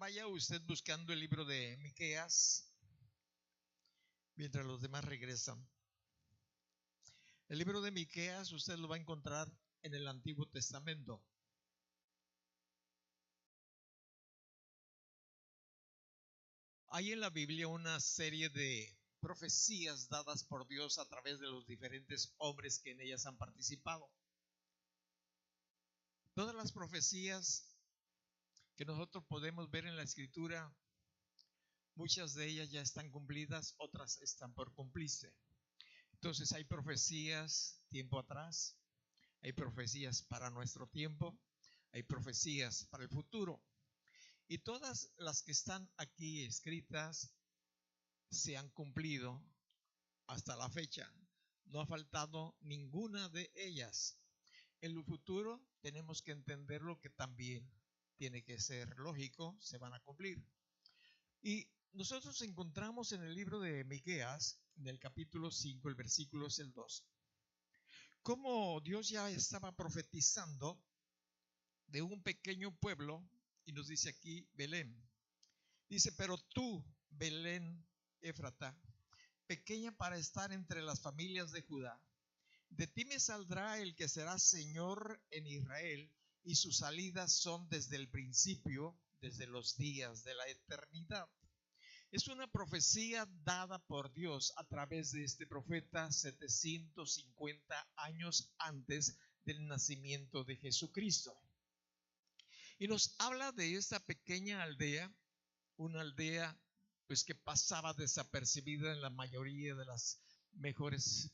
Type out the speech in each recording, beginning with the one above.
vaya usted buscando el libro de Miqueas mientras los demás regresan. El libro de Miqueas usted lo va a encontrar en el Antiguo Testamento. Hay en la Biblia una serie de profecías dadas por Dios a través de los diferentes hombres que en ellas han participado. Todas las profecías que nosotros podemos ver en la Escritura, muchas de ellas ya están cumplidas, otras están por cumplirse. Entonces hay profecías tiempo atrás, hay profecías para nuestro tiempo, hay profecías para el futuro. Y todas las que están aquí escritas se han cumplido hasta la fecha. No ha faltado ninguna de ellas. En lo futuro tenemos que entenderlo, que también tiene que ser lógico, se van a cumplir. Y nosotros encontramos en el libro de Miqueas, en el capítulo 5, el versículo es el 2, cómo Dios ya estaba profetizando de un pequeño pueblo, y nos dice aquí Belén. Dice, pero tú, Belén Éfrata, pequeña para estar entre las familias de Judá, de ti me saldrá el que será Señor en Israel, y sus salidas son desde el principio, desde los días de la eternidad. Es una profecía dada por Dios a través de este profeta 750 años antes del nacimiento de Jesucristo. Y nos habla de esta pequeña aldea, una aldea pues que pasaba desapercibida en la mayoría de las mejores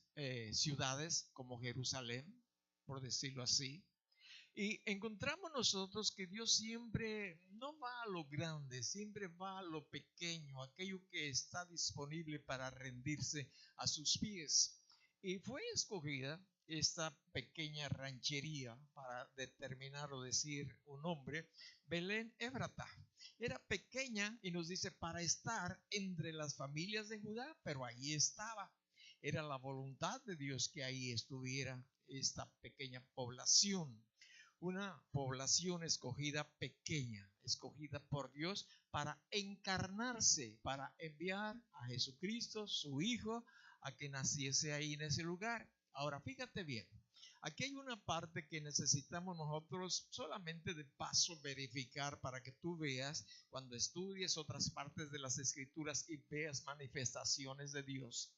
ciudades, como Jerusalén, por decirlo así. Y encontramos nosotros que Dios siempre no va a lo grande, siempre va a lo pequeño, aquello que está disponible para rendirse a sus pies. Y fue escogida esta pequeña ranchería, para determinar o decir un nombre, Belén Éfrata. Era pequeña y nos dice para estar entre las familias de Judá, pero ahí estaba. Era la voluntad de Dios que ahí estuviera esta pequeña población. Una población escogida pequeña, escogida por Dios para encarnarse, para enviar a Jesucristo, su Hijo, a que naciese ahí en ese lugar. Ahora, fíjate bien, aquí hay una parte que necesitamos nosotros solamente de paso verificar para que tú veas cuando estudies otras partes de las Escrituras y veas manifestaciones de Dios.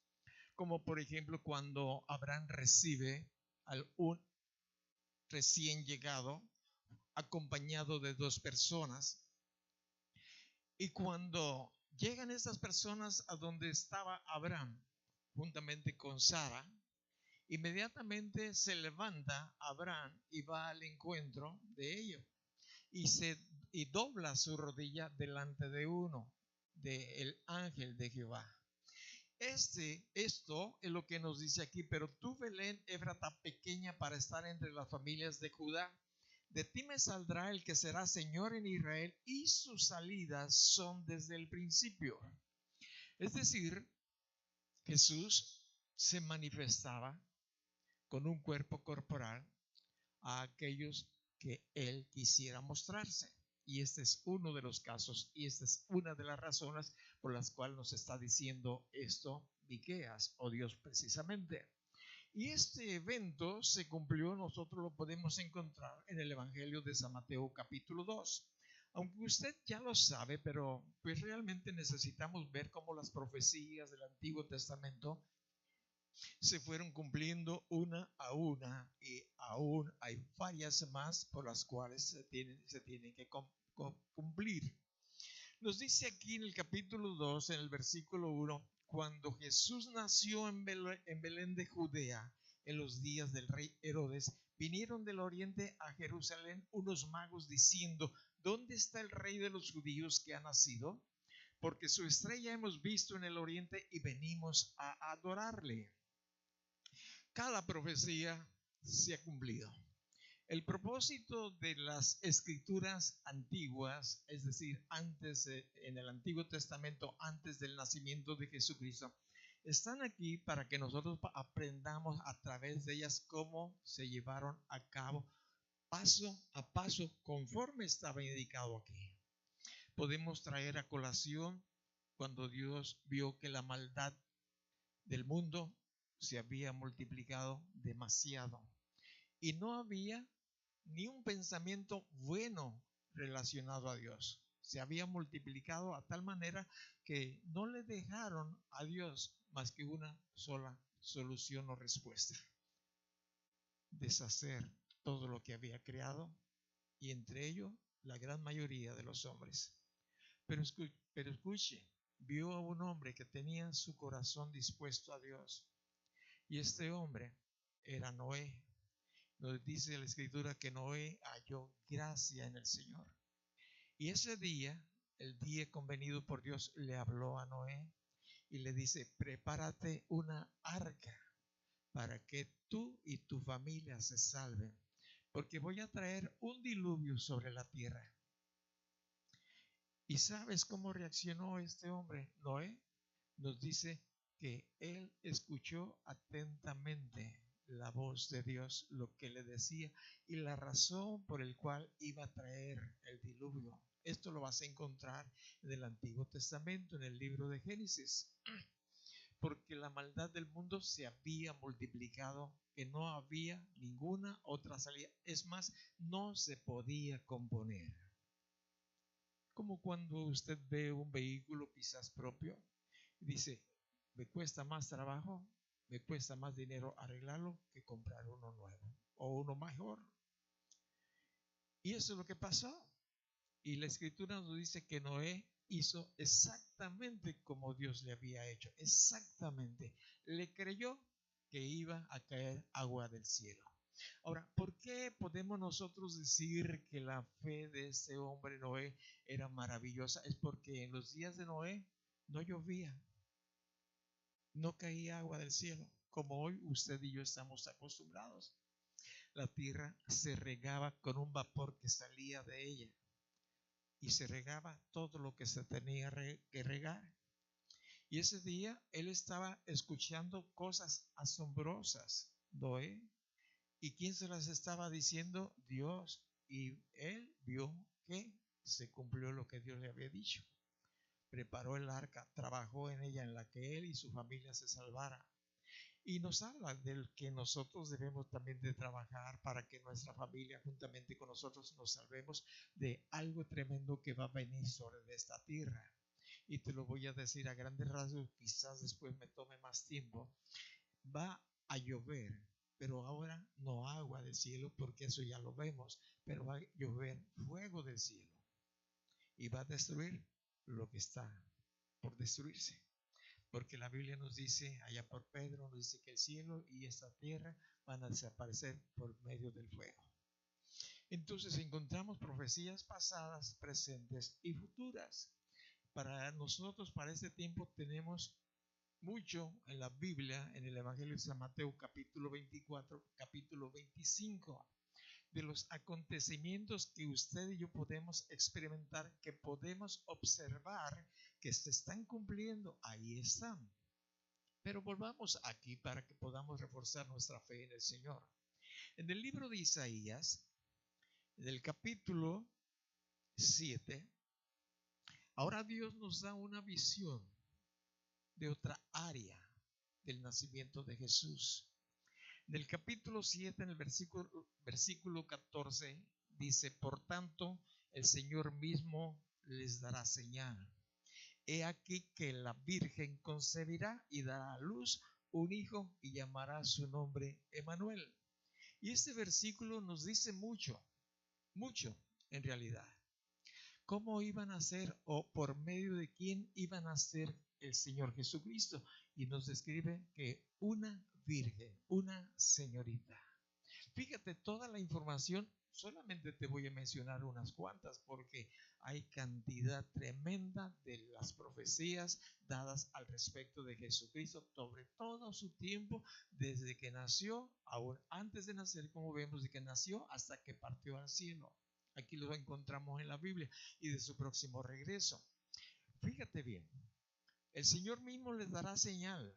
Como por ejemplo cuando Abraham recibe un recién llegado acompañado de dos personas, y cuando llegan estas personas a donde estaba Abraham juntamente con Sara, inmediatamente se levanta Abraham y va al encuentro de ellos y dobla su rodilla delante de uno, del ángel de Jehová. Esto es lo que nos dice aquí, pero tú, Belén Éfrata, pequeña para estar entre las familias de Judá, de ti me saldrá el que será Señor en Israel, y sus salidas son desde el principio. Es decir, Jesús se manifestaba con un cuerpo corporal a aquellos que él quisiera mostrarse. Y este es uno de los casos, y esta es una de las razones por las cuales nos está diciendo esto Miqueas, o Dios precisamente. Y este evento se cumplió, nosotros lo podemos encontrar en el Evangelio de San Mateo capítulo 2. Aunque usted ya lo sabe, pero pues realmente necesitamos ver cómo las profecías del Antiguo Testamento se fueron cumpliendo una a una, y aún hay varias más por las cuales se tienen que cumplir. Nos dice aquí en el capítulo 2, en el versículo 1, cuando Jesús nació en Belén de Judea, en los días del rey Herodes, vinieron del oriente a Jerusalén unos magos diciendo, ¿dónde está el rey de los judíos que ha nacido? Porque su estrella hemos visto en el oriente y venimos a adorarle. Cada profecía se ha cumplido. El propósito de las escrituras antiguas, es decir, antes en el Antiguo Testamento, antes del nacimiento de Jesucristo, están aquí para que nosotros aprendamos a través de ellas cómo se llevaron a cabo paso a paso conforme estaba indicado aquí. podemos traer a colación cuando Dios vio que la maldad del mundo se había multiplicado demasiado y no había ni un pensamiento bueno relacionado a Dios. Se había multiplicado a tal manera que no le dejaron a Dios más que una sola solución o respuesta: deshacer todo lo que había creado, y entre ellos la gran mayoría de los hombres. Pero escuche, vio a un hombre que tenía su corazón dispuesto a Dios, y este hombre era Noé. Nos dice la Escritura que Noé halló gracia en el Señor. Y ese día, el día convenido por Dios, le habló a Noé y le dice: prepárate una arca para que tú y tu familia se salven, porque voy a traer un diluvio sobre la tierra. ¿Y sabes cómo reaccionó este hombre, Noé? Nos dice que él escuchó atentamente la voz de Dios, lo que le decía y la razón por el cual iba a traer el diluvio. Esto lo vas a encontrar en el Antiguo Testamento, en el libro de Génesis. Porque la maldad del mundo se había multiplicado, que no había ninguna otra salida. Es más, no se podía componer. Como cuando usted ve un vehículo quizás propio y dice: me cuesta más trabajo, me cuesta más dinero arreglarlo que comprar uno nuevo o uno mejor. Y eso es lo que pasó. Y la Escritura nos dice que Noé hizo exactamente como Dios le había hecho. Exactamente. Le creyó que iba a caer agua del cielo. Ahora, ¿por qué podemos nosotros decir que la fe de este hombre Noé era maravillosa? Es porque en los días de Noé no llovía, no caía agua del cielo, como hoy usted y yo estamos acostumbrados. La tierra se regaba con un vapor que salía de ella, y se regaba todo lo que se tenía que regar. Y ese día él estaba escuchando cosas asombrosas, Noé. ¿Y quién se las estaba diciendo? Dios. Y él vio que se cumplió lo que Dios le había dicho. Preparó el arca, trabajó en ella, en la que él y su familia se salvaran. Y nos habla del que nosotros debemos también de trabajar para que nuestra familia juntamente con nosotros nos salvemos de algo tremendo que va a venir sobre esta tierra. Y te lo voy a decir a grandes rasgos, quizás después me tome más tiempo. Va a llover, pero ahora no agua del cielo, porque eso ya lo vemos, pero va a llover fuego del cielo y va a destruir lo que está por destruirse. Porque la Biblia nos dice, allá por Pedro, nos dice que el cielo y esta tierra van a desaparecer por medio del fuego. Entonces encontramos profecías pasadas, presentes y futuras. Para nosotros, para este tiempo, tenemos mucho en la Biblia, en el Evangelio de San Mateo, capítulo 24, capítulo 25, de los acontecimientos que usted y yo podemos experimentar, que podemos observar que se están cumpliendo. Ahí están. Pero volvamos aquí para que podamos reforzar nuestra fe en el Señor. En el libro de Isaías, en el capítulo 7, ahora Dios nos da una visión de otra área del nacimiento de Jesús. En el capítulo 7, en el versículo 14, dice: por tanto, el Señor mismo les dará señal. He aquí que la Virgen concebirá y dará a luz un hijo y llamará su nombre Emmanuel. Y este versículo nos dice mucho en realidad. ¿Cómo iban a ser o por medio de quién iban a ser el Señor Jesucristo? Y nos describe que una virgen, una señorita. Fíjate, toda la información, solamente te voy a mencionar unas cuantas porque hay cantidad tremenda de las profecías dadas al respecto de Jesucristo sobre todo su tiempo, desde que nació, aún antes de nacer, como vemos, de que nació hasta que partió al cielo. Aquí lo encontramos en la Biblia, y de su próximo regreso. Fíjate bien, el Señor mismo les dará señal.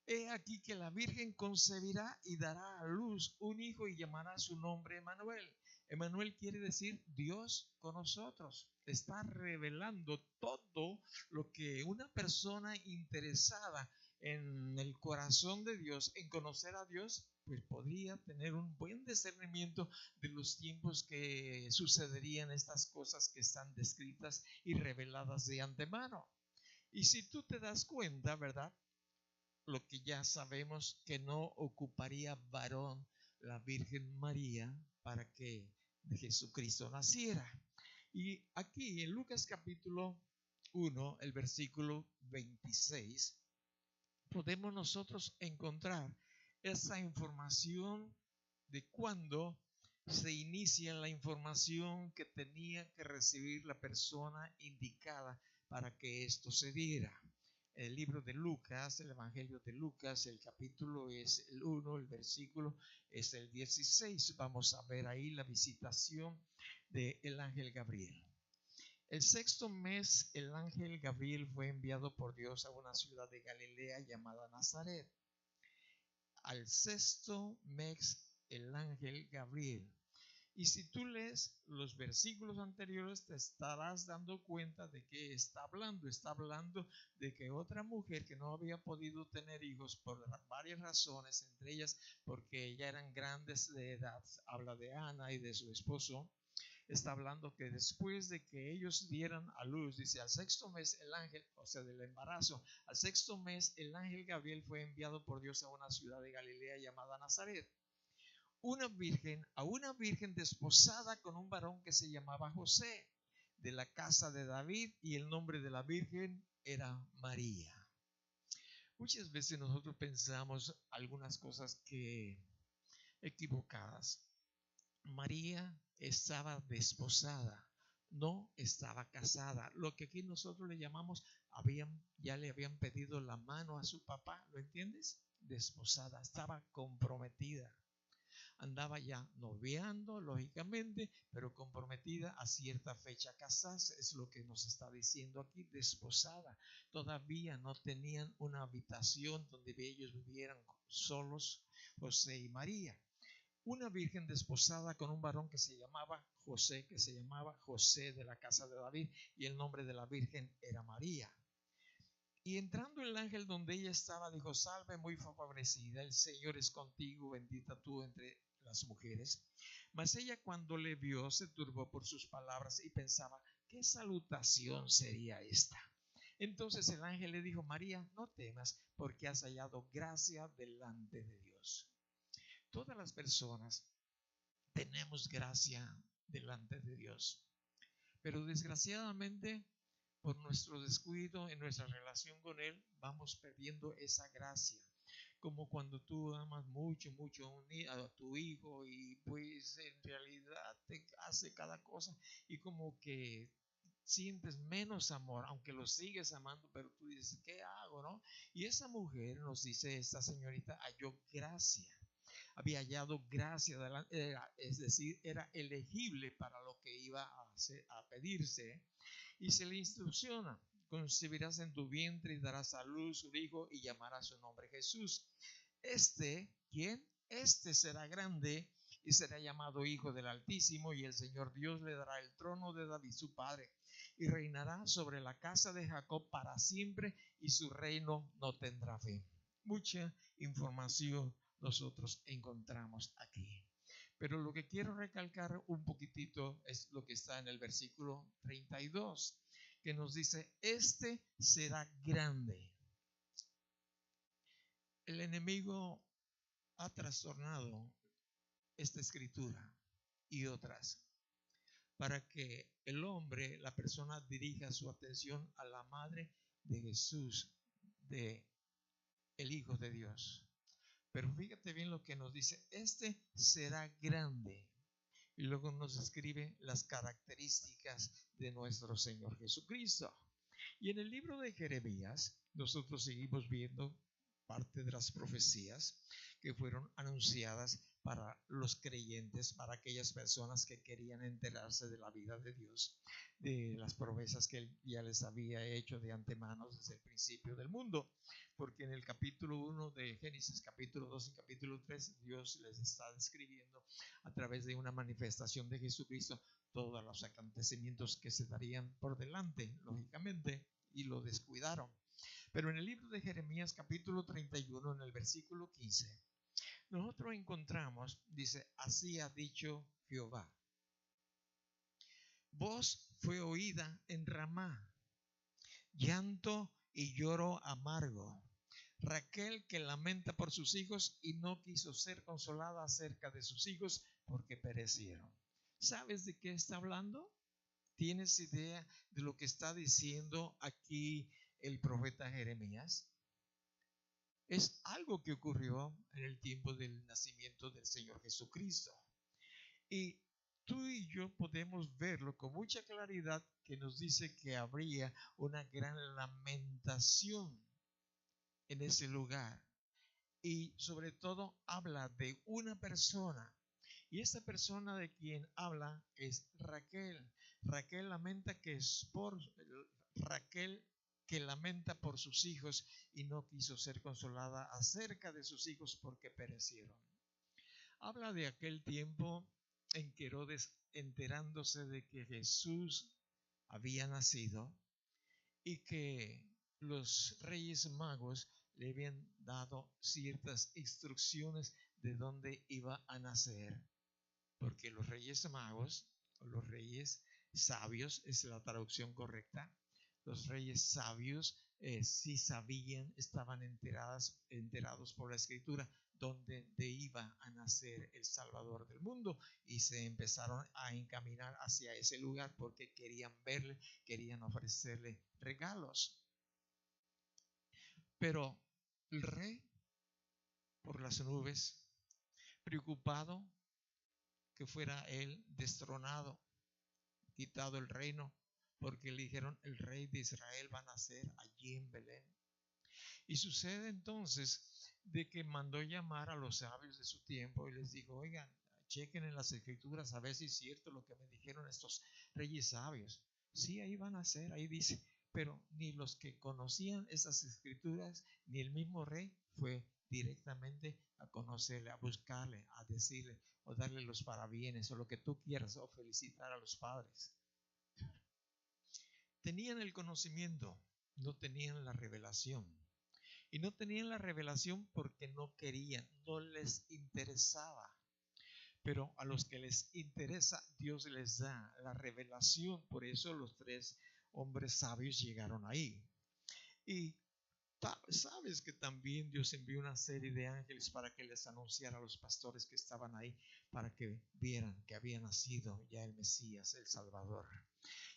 He aquí que la Virgen concebirá y dará a luz un hijo y llamará su nombre Emmanuel. Emmanuel quiere decir Dios con nosotros. Está revelando todo lo que una persona interesada en el corazón de Dios, en conocer a Dios, pues podría tener un buen discernimiento de los tiempos que sucederían estas cosas que están descritas y reveladas de antemano. Y si tú te das cuenta, ¿verdad? Lo que ya sabemos, que no ocuparía varón la Virgen María para que Jesucristo naciera. Y aquí en Lucas capítulo 1, el versículo 26, podemos nosotros encontrar esa información de cuándo se inicia la información que tenía que recibir la persona indicada para que esto se diera. El libro de Lucas, el Evangelio de Lucas, el capítulo es el 1, el versículo es el 16. Vamos a ver ahí la visitación del ángel Gabriel. El sexto mes, el ángel Gabriel fue enviado por Dios a una ciudad de Galilea llamada Nazaret. Al sexto mes, el ángel Gabriel. Y si tú lees los versículos anteriores, te estarás dando cuenta de que está hablando. Está hablando de que otra mujer que no había podido tener hijos por varias razones, entre ellas porque ya eran grandes de edad. Habla de Ana y de su esposo. Está hablando que después de que ellos dieran a luz, dice, al sexto mes el ángel, o sea, del embarazo, al sexto mes el ángel Gabriel fue enviado por Dios a una ciudad de Galilea llamada Nazaret. A una virgen desposada con un varón que se llamaba José, de la casa de David, y el nombre de la virgen era María. Muchas veces nosotros pensamos algunas cosas que equivocadas. María estaba desposada, no estaba casada. Lo que aquí nosotros le llamamos, ya le habían pedido la mano a su papá, ¿lo entiendes? Desposada, estaba comprometida. Andaba ya noviando, lógicamente, pero comprometida a cierta fecha a casarse. Es lo que nos está diciendo aquí, desposada. Todavía no tenían una habitación donde ellos vivieran solos, José y María. Una virgen desposada con un varón que se llamaba José de la casa de David, y el nombre de la virgen era María. Y entrando el ángel donde ella estaba, dijo: salve, muy favorecida, el Señor es contigo, bendita tú entre las mujeres. Mas ella, cuando le vio, se turbó por sus palabras y pensaba: ¿qué salutación sería esta? Entonces el ángel le dijo: María, no temas, porque has hallado gracia delante de Dios. Todas las personas tenemos gracia delante de Dios, pero desgraciadamente, por nuestro descuido en nuestra relación con Él, vamos perdiendo esa gracia. Como cuando tú amas mucho a tu hijo, y pues en realidad te hace cada cosa y como que sientes menos amor, aunque lo sigues amando, pero tú dices: ¿qué hago, no? Y esa mujer, nos dice esta señorita, halló gracia. Había hallado gracia, es decir, era elegible para lo que iba a pedirse. Y se le instrucciona: concebirás en tu vientre y darás a luz un hijo y llamarás su nombre Jesús. ¿Quién? Este será grande y será llamado Hijo del Altísimo, y el Señor Dios le dará el trono de David su padre, y reinará sobre la casa de Jacob para siempre, y su reino no tendrá fin. Mucha información nosotros encontramos aquí. Pero lo que quiero recalcar un poquitito es lo que está en el versículo 32, que nos dice: este será grande. El enemigo ha trastornado esta escritura y otras para que el hombre, la persona, dirija su atención a la madre de Jesús, de el Hijo de Dios. Pero fíjate bien lo que nos dice: este será grande. Y luego nos describe las características de nuestro Señor Jesucristo. Y en el libro de Jeremías nosotros seguimos viendo parte de las profecías que fueron anunciadas para los creyentes, para aquellas personas que querían enterarse de la vida de Dios, de las promesas que Él ya les había hecho de antemano desde el principio del mundo. Porque en el capítulo 1 de Génesis, capítulo 2 y capítulo 3, Dios les está describiendo a través de una manifestación de Jesucristo todos los acontecimientos que se darían por delante, lógicamente, y lo descuidaron. Pero en el libro de Jeremías, capítulo 31, en el versículo 15, nosotros encontramos, dice, así ha dicho Jehová: voz fue oída en Ramá, llanto y lloro amargo. Raquel que lamenta por sus hijos y no quiso ser consolada acerca de sus hijos porque perecieron. ¿Sabes de qué está hablando? ¿Tienes idea de lo que está diciendo aquí el profeta Jeremías? Es algo que ocurrió en el tiempo del nacimiento del Señor Jesucristo. Y tú y yo podemos verlo con mucha claridad, que nos dice que habría una gran lamentación en ese lugar. Y sobre todo habla de una persona. Y esta persona de quien habla es Raquel. Raquel lamenta que es por Raquel que lamenta por sus hijos y no quiso ser consolada acerca de sus hijos porque perecieron. Habla de aquel tiempo en que Herodes, enterándose de que Jesús había nacido y que los reyes magos le habían dado ciertas instrucciones de dónde iba a nacer, porque los reyes magos, o los reyes sabios, es la traducción correcta, los reyes sabios sí sabían, estaban enterados por la escritura dónde iba a nacer el Salvador del mundo, y se empezaron a encaminar hacia ese lugar porque querían verle, querían ofrecerle regalos. Pero el rey, por las nubes, preocupado que fuera él destronado, quitado el reino, porque le dijeron: el rey de Israel va a nacer allí en Belén. Y sucede entonces de que mandó llamar a los sabios de su tiempo y les dijo: oigan, chequen en las escrituras a ver si es cierto lo que me dijeron estos reyes sabios. Sí, ahí van a ser, ahí dice. Pero ni los que conocían esas escrituras, ni el mismo rey fue directamente a conocerle, a buscarle, a decirle o darle los parabienes o lo que tú quieras, o felicitar a los padres. Tenían el conocimiento, no tenían la revelación. Y no tenían la revelación porque no querían, no les interesaba. Pero a los que les interesa, Dios les da la revelación. Por eso los tres hombres sabios llegaron ahí. Y sabes que también Dios envió una serie de ángeles para que les anunciara a los pastores que estaban ahí, para que vieran que había nacido ya el Mesías, el Salvador.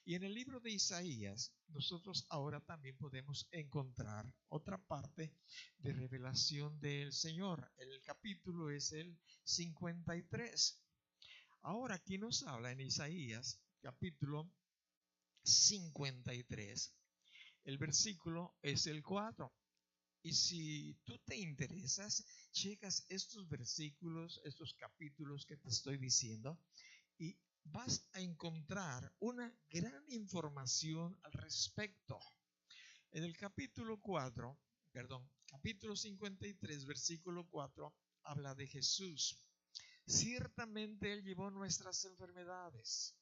Y en el libro de Isaías, nosotros ahora también podemos encontrar otra parte de revelación del Señor. El capítulo es el 53. Ahora aquí nos habla en Isaías, capítulo 53. El versículo es el 4. Y si tú te interesas, checas estos versículos, estos capítulos que te estoy diciendo, y vas a encontrar una gran información al respecto. En el capítulo 53, versículo 4, habla de Jesús. Ciertamente Él llevó nuestras enfermedades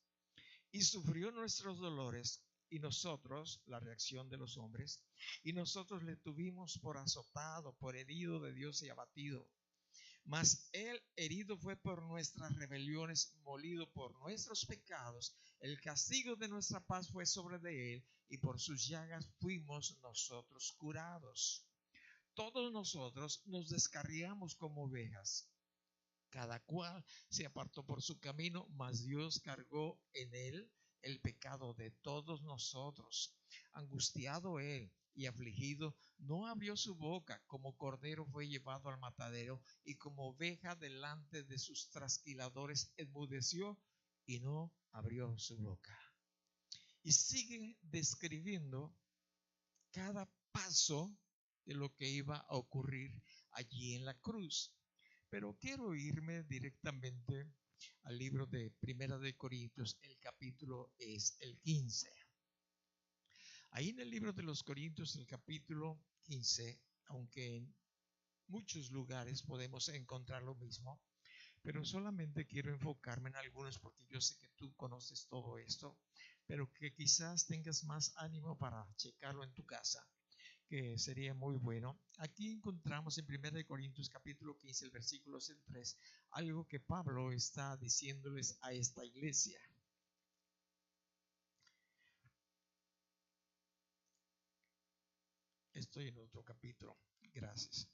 y sufrió nuestros dolores, y nosotros, la reacción de los hombres, y nosotros le tuvimos por azotado, por herido de Dios y abatido. Mas Él herido fue por nuestras rebeliones, molido por nuestros pecados. El castigo de nuestra paz fue sobre de Él, y por sus llagas fuimos nosotros curados. Todos nosotros nos descarriamos como ovejas. Cada cual se apartó por su camino, mas Dios cargó en Él el pecado de todos nosotros. Angustiado Él y afligido, no abrió su boca. Como cordero fue llevado al matadero, y como oveja delante de sus trasquiladores enmudeció y no abrió su boca. Y sigue describiendo cada paso de lo que iba a ocurrir allí en la cruz. Pero quiero irme directamente al libro de Primera de Corintios. El capítulo es el 15. Ahí en el libro de los Corintios, el capítulo 15, aunque en muchos lugares podemos encontrar lo mismo, pero solamente quiero enfocarme en algunos porque yo sé que tú conoces todo esto, pero que quizás tengas más ánimo para checarlo en tu casa, que sería muy bueno. Aquí encontramos en 1 Corintios capítulo 15, el versículo 3, algo que Pablo está diciéndoles a esta iglesia. Estoy en otro capítulo. Gracias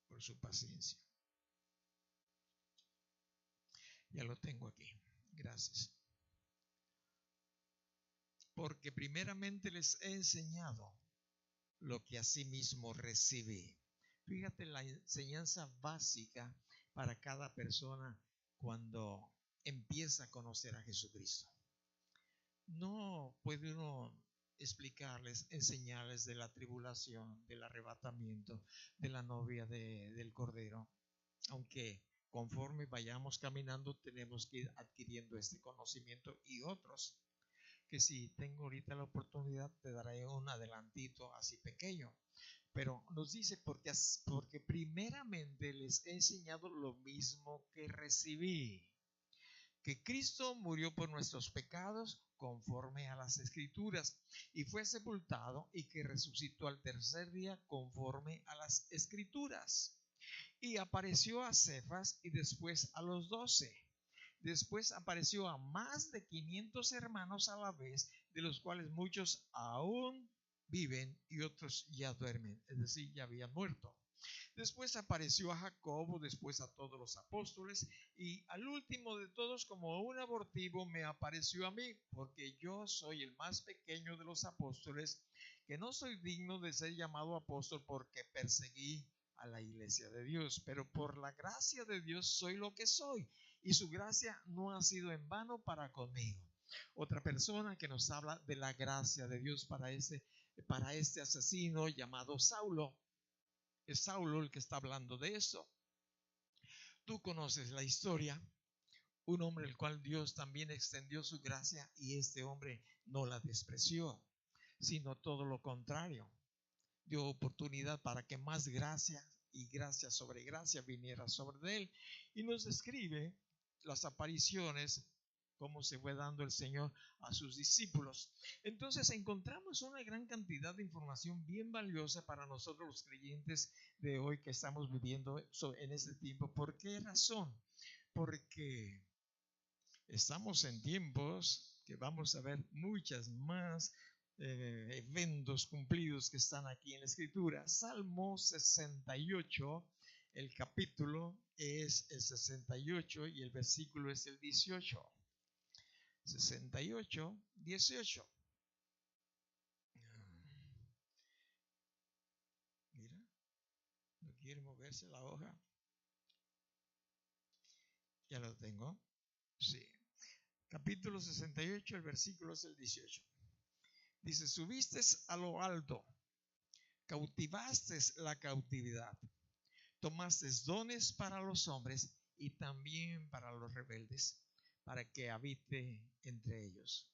por su paciencia. Ya lo tengo aquí. Gracias. Porque primeramente les he enseñado lo que asimismo recibí. Fíjate la enseñanza básica para cada persona cuando empieza a conocer a Jesucristo. No puede uno explicarles, enseñarles de la tribulación, del arrebatamiento, de la novia del Cordero, aunque conforme vayamos caminando tenemos que ir adquiriendo este conocimiento y otros que si tengo ahorita la oportunidad te daré un adelantito así pequeño. Pero nos dice porque primeramente les he enseñado lo mismo que recibí, que Cristo murió por nuestros pecados conforme a las Escrituras y fue sepultado y que resucitó al tercer día conforme a las Escrituras y apareció a Cefas y después a los 12. Después apareció a más de 500 hermanos a la vez, de los cuales muchos aún viven y otros ya duermen, es decir, ya habían muerto. Después apareció a Jacobo, después a todos los apóstoles y al último de todos, como un abortivo, me apareció a mí, porque yo soy el más pequeño de los apóstoles, que no soy digno de ser llamado apóstol porque perseguí a la iglesia de Dios, pero por la gracia de Dios soy lo que soy y su gracia no ha sido en vano para conmigo. Otra persona que nos habla de la gracia de Dios para este asesino llamado Saulo. Es Saulo el que está hablando de eso. Tú conoces la historia. Un hombre el cual Dios también extendió su gracia y este hombre no la despreció, sino todo lo contrario. Dio oportunidad para que más gracia y gracia sobre gracia viniera sobre él. Y nos describe las apariciones, cómo se fue dando el Señor a sus discípulos. Entonces encontramos una gran cantidad de información bien valiosa para nosotros los creyentes de hoy que estamos viviendo en este tiempo. ¿Por qué razón? Porque estamos en tiempos que vamos a ver muchas más eventos cumplidos que están aquí en la escritura. Salmo 68, el capítulo es el 68 y el versículo es el 18. 68, 18. Mira, no quiere moverse la hoja. Ya lo tengo. Sí. Capítulo 68, el versículo es el 18. Dice, subiste a lo alto, cautivaste la cautividad, tomaste dones para los hombres y también para los rebeldes, para que habite entre ellos.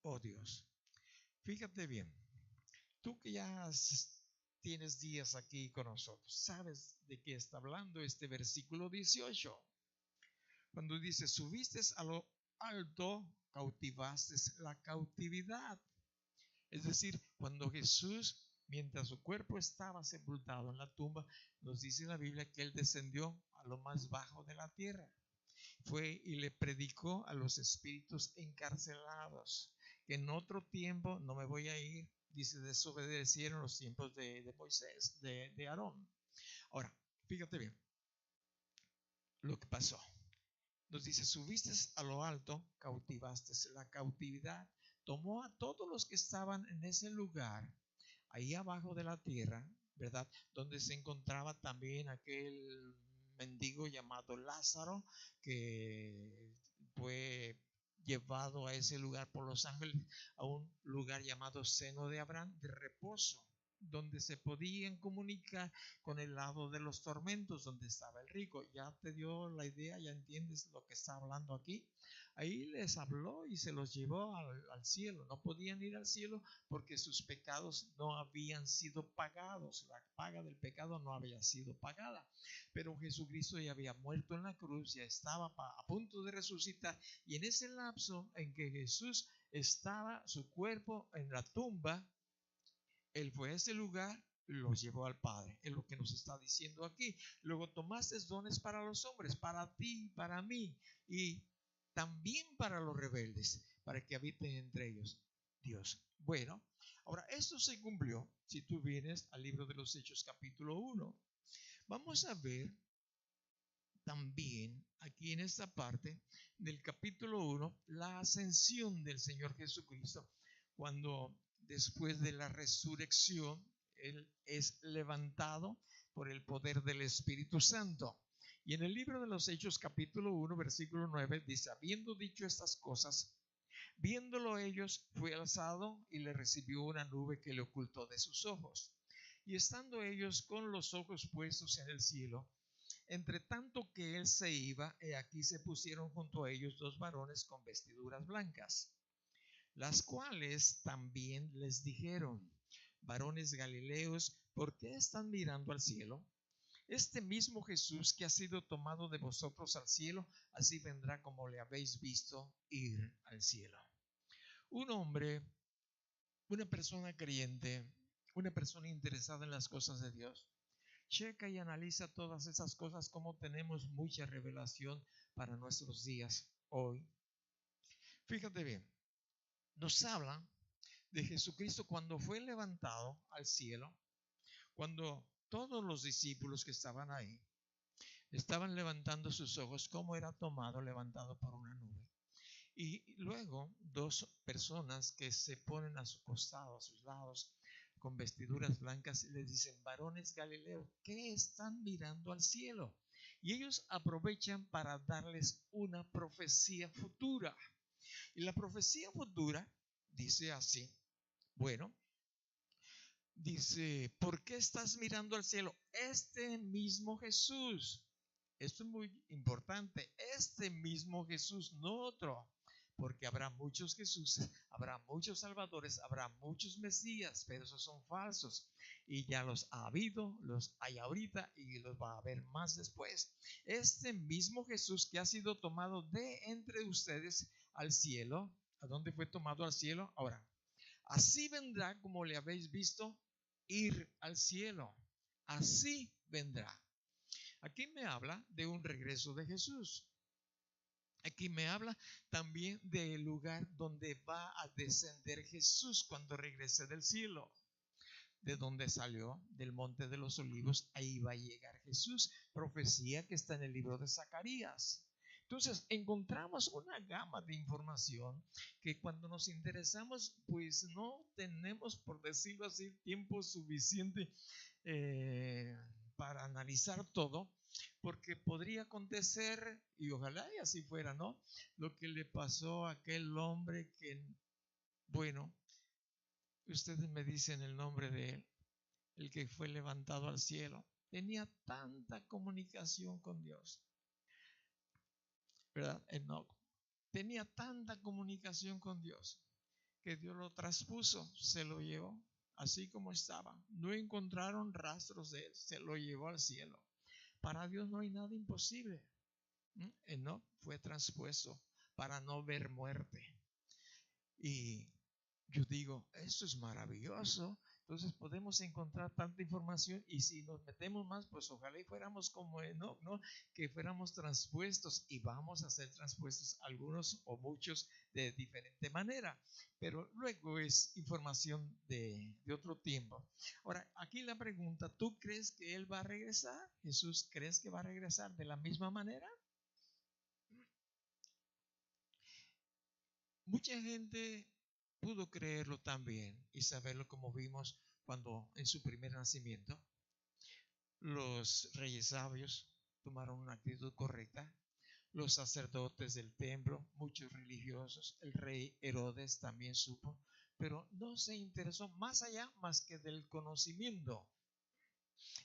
Oh Dios, fíjate bien, tú que ya tienes días aquí con nosotros, ¿sabes de qué está hablando este versículo 18? Cuando dice, subiste a lo alto, cautivaste la cautividad. Es decir, cuando Jesús, mientras su cuerpo estaba sepultado en la tumba, nos dice la Biblia que Él descendió a lo más bajo de la tierra. Fue y le predicó a los espíritus encarcelados, que en otro tiempo, no me voy a ir, dice, desobedecieron los tiempos de Moisés, de Aarón. Ahora, fíjate bien lo que pasó. Nos dice, subiste a lo alto, cautivaste la cautividad, tomó a todos los que estaban en ese lugar, ahí abajo de la tierra, ¿verdad? Donde se encontraba también aquel mendigo llamado Lázaro, que fue llevado a ese lugar por los ángeles, a un lugar llamado seno de Abraham, de reposo. donde se podían comunicar con el lado de los tormentos, donde estaba el rico. Ya te dio la idea, ya entiendes lo que está hablando aquí. Ahí les habló y se los llevó al cielo. No podían ir al cielo porque sus pecados no habían sido pagados. La paga del pecado no había sido pagada. Pero Jesucristo ya había muerto en la cruz, ya estaba a punto de resucitar. Y en ese lapso en que Jesús estaba, su cuerpo en la tumba, Él fue a ese lugar, los llevó al Padre. Es lo que nos está diciendo aquí. Luego tomaste dones para los hombres, para ti, para mí, y también para los rebeldes, para que habiten entre ellos Dios. Bueno, ahora esto se cumplió si tú vienes al libro de los Hechos capítulo 1. Vamos a ver también aquí en esta parte del capítulo 1 la ascensión del Señor Jesucristo, cuando después de la resurrección Él es levantado por el poder del Espíritu Santo. Y en el libro de los Hechos capítulo 1 versículo 9 dice: habiendo dicho estas cosas, viéndolo ellos, fue alzado y le recibió una nube que le ocultó de sus ojos. Y estando ellos con los ojos puestos en el cielo, entre tanto que él se iba, he aquí se pusieron junto a ellos dos varones con vestiduras blancas, las cuales también les dijeron: varones galileos, ¿por qué están mirando al cielo? Este mismo Jesús que ha sido tomado de vosotros al cielo, así vendrá como le habéis visto ir al cielo. Un hombre, una persona creyente, una persona interesada en las cosas de Dios, checa y analiza todas esas cosas, como tenemos mucha revelación para nuestros días hoy. Fíjate bien, nos habla de Jesucristo cuando fue levantado al cielo, cuando todos los discípulos que estaban ahí estaban levantando sus ojos, cómo era tomado, levantado por una nube. Y luego dos personas que se ponen a su costado, a sus lados, con vestiduras blancas, y les dicen: varones galileos, ¿qué están mirando al cielo? Y ellos aprovechan para darles una profecía futura. Y la profecía futura dice así: bueno, dice, ¿por qué estás mirando al cielo? Este mismo Jesús, esto es muy importante, este mismo Jesús, no otro, porque habrá muchos Jesuses, habrá muchos salvadores, habrá muchos mesías, pero esos son falsos, y ya los ha habido, los hay ahorita y los va a haber más después. Este mismo Jesús que ha sido tomado de entre ustedes al cielo. ¿A dónde fue tomado al cielo? Ahora, así vendrá como le habéis visto ir al cielo. Así vendrá. Aquí me habla de un regreso de Jesús. Aquí me habla también del lugar donde va a descender Jesús cuando regrese del cielo. De donde salió, del monte de los olivos, ahí va a llegar Jesús. Profecía que está en el libro de Zacarías. Entonces encontramos una gama de información que cuando nos interesamos, pues no tenemos, por decirlo así, tiempo suficiente para analizar todo, porque podría acontecer, y ojalá y así fuera, ¿no? Lo que le pasó a aquel hombre que, bueno, ustedes me dicen el nombre de él, el que fue levantado al cielo. Tenía tanta comunicación con Dios, ¿verdad? Enoc. Tenía tanta comunicación con Dios que Dios lo traspuso, se lo llevó así como estaba. No encontraron rastros de él, se lo llevó al cielo. Para Dios no hay nada imposible. Enoc fue traspuesto para no ver muerte. Y yo digo, esto es maravilloso. Entonces podemos encontrar tanta información, y si nos metemos más, pues ojalá y fuéramos como Enoc, ¿no? Que fuéramos transpuestos, y vamos a ser transpuestos algunos o muchos de diferente manera, pero luego es información de otro tiempo. Ahora, aquí la pregunta: ¿tú crees que Él va a regresar? ¿Jesús crees que va a regresar de la misma manera? Mucha gente pudo creerlo también y saberlo, como vimos cuando en su primer nacimiento los reyes sabios tomaron una actitud correcta, los sacerdotes del templo, muchos religiosos, el rey Herodes también supo pero no se interesó más allá más que del conocimiento.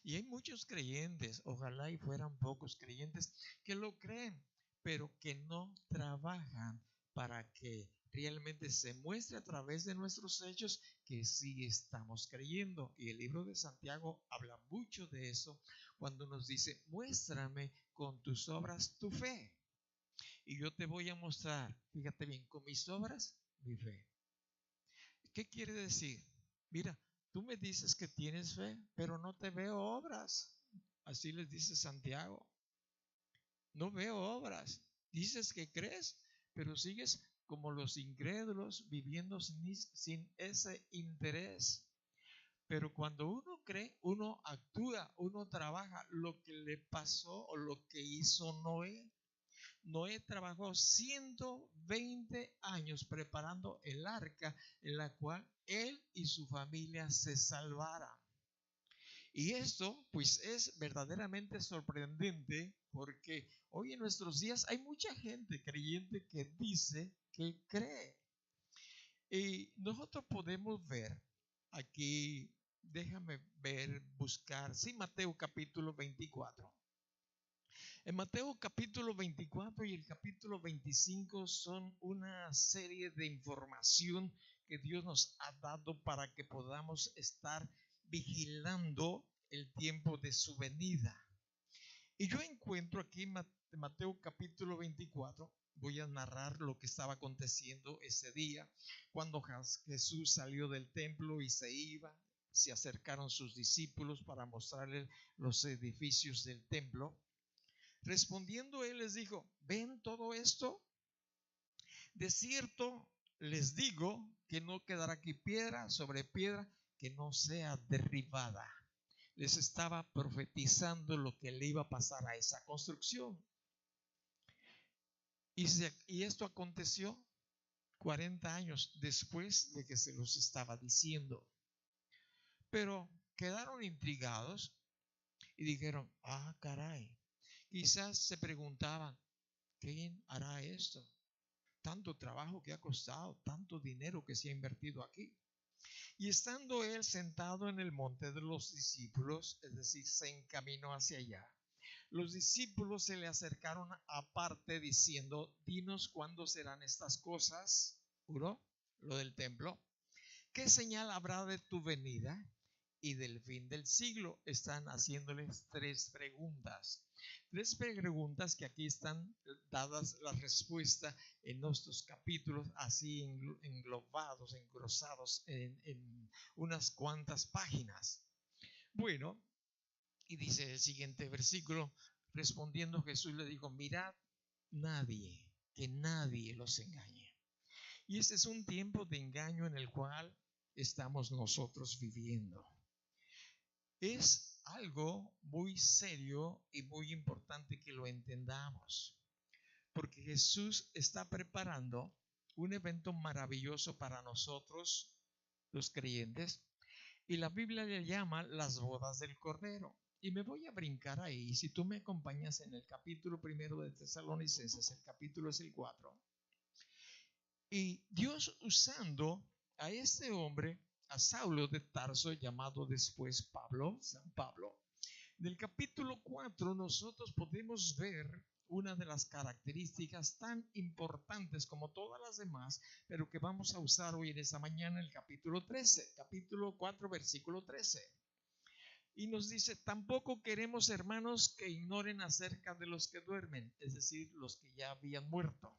Y hay muchos creyentes, ojalá y fueran pocos creyentes, que lo creen, pero que no trabajan para que realmente se muestre a través de nuestros hechos que sí estamos creyendo. Y el libro de Santiago habla mucho de eso cuando nos dice: muéstrame con tus obras tu fe. Y yo te voy a mostrar, fíjate bien, con mis obras mi fe. ¿Qué quiere decir? Mira, tú me dices que tienes fe, pero no te veo obras. Así les dice Santiago. No veo obras. Dices que crees, pero sigues como los incrédulos viviendo sin ese interés. Pero cuando uno cree, uno actúa, uno trabaja. Lo que le pasó o lo que hizo Noé. Noé trabajó 120 años preparando el arca en la cual él y su familia se salvaran. Y esto pues es verdaderamente sorprendente, porque hoy en nuestros días hay mucha gente creyente que dice que cree. Y nosotros podemos ver aquí, déjame ver, buscar, sí, Mateo capítulo 24. En Mateo capítulo 24 y el capítulo 25 son una serie de información que Dios nos ha dado para que podamos estar vigilando el tiempo de su venida. Y yo encuentro aquí en Mateo capítulo 24, voy a narrar lo que estaba aconteciendo ese día, cuando Jesús salió del templo y se iba. Se acercaron sus discípulos para mostrarles los edificios del templo. Respondiendo él les dijo: ¿ven todo esto? De cierto les digo que no quedará aquí piedra sobre piedra que no sea derribada. Les estaba profetizando lo que le iba a pasar a esa construcción. Y esto aconteció 40 años después de que se los estaba diciendo. Pero quedaron intrigados y dijeron: ah, caray. Quizás se preguntaban: ¿quién hará esto? Tanto trabajo que ha costado, tanto dinero que se ha invertido aquí. Y estando él sentado en el monte de los discípulos, es decir, se encaminó hacia allá, los discípulos se le acercaron aparte diciendo: dinos cuándo serán estas cosas. Uno, lo del templo. ¿Qué señal habrá de tu venida y del fin del siglo? Están haciéndoles tres preguntas. Tres preguntas que aquí están dadas la respuesta en nuestros capítulos, así englobados, engrosados en unas cuantas páginas. Bueno, y dice el siguiente versículo: respondiendo Jesús le dijo: mirad, que nadie los engañe. Y este es un tiempo de engaño en el cual estamos nosotros viviendo. Es algo muy serio y muy importante que lo entendamos, porque Jesús está preparando un evento maravilloso para nosotros, los creyentes, y la Biblia le llama las bodas del Cordero. Y me voy a brincar ahí. Si tú me acompañas en el capítulo 1 de Tesalonicenses, el capítulo es el 4. Y Dios, usando a este hombre, a Saulo de Tarso, llamado después Pablo, San Pablo, del capítulo 4 nosotros podemos ver una de las características tan importantes como todas las demás, pero que vamos a usar hoy en esta mañana, el capítulo 13, capítulo 4, versículo 13. Y nos dice: tampoco queremos, hermanos, que ignoren acerca de los que duermen, es decir, los que ya habían muerto,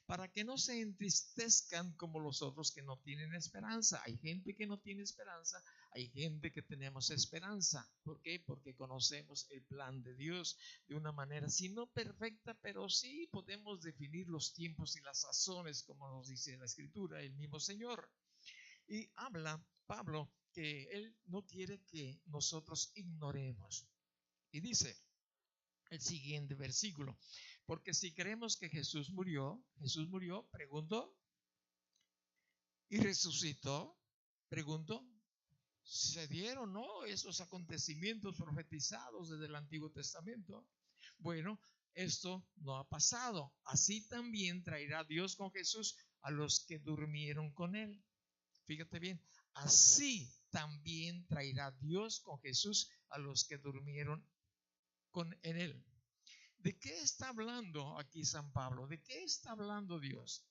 para que no se entristezcan como los otros que no tienen esperanza. Hay gente que no tiene esperanza, hay gente que tenemos esperanza. ¿Por qué? Porque conocemos el plan de Dios de una manera, si no perfecta, pero sí podemos definir los tiempos y las sazones, como nos dice la Escritura, el mismo Señor. Y habla Pablo que él no quiere que nosotros ignoremos. Y dice el siguiente versículo: porque si creemos que Jesús murió, pregunto, y resucitó, pregunto, ¿se dieron, no, esos acontecimientos profetizados desde el Antiguo Testamento? Bueno, esto no ha pasado. Así también traerá Dios con Jesús a los que durmieron con él. Fíjate bien, así también traerá Dios con Jesús a los que durmieron en él. ¿De qué está hablando aquí San Pablo? ¿De qué está hablando Dios?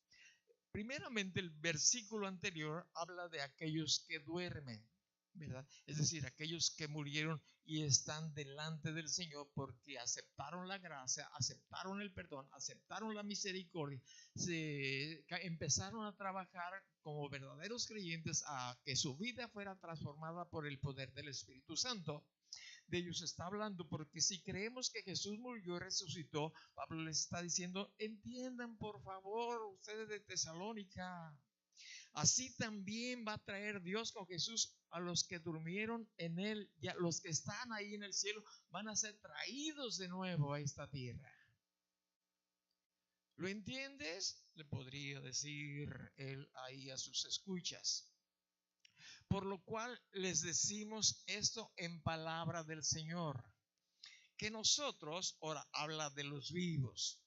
Primeramente, el versículo anterior habla de aquellos que duermen, ¿verdad? Es decir, aquellos que murieron y están delante del Señor porque aceptaron la gracia, aceptaron el perdón, aceptaron la misericordia, empezaron a trabajar como verdaderos creyentes a que su vida fuera transformada por el poder del Espíritu Santo. De ellos está hablando, porque si creemos que Jesús murió y resucitó, Pablo les está diciendo: entiendan por favor, ustedes de Tesalónica, así también va a traer Dios con Jesús a los que durmieron en él. Ya los que están ahí en el cielo van a ser traídos de nuevo a esta tierra. ¿Lo entiendes? Le podría decir él ahí a sus escuchas. Por lo cual les decimos esto en palabra del Señor, que nosotros, ahora habla de los vivos,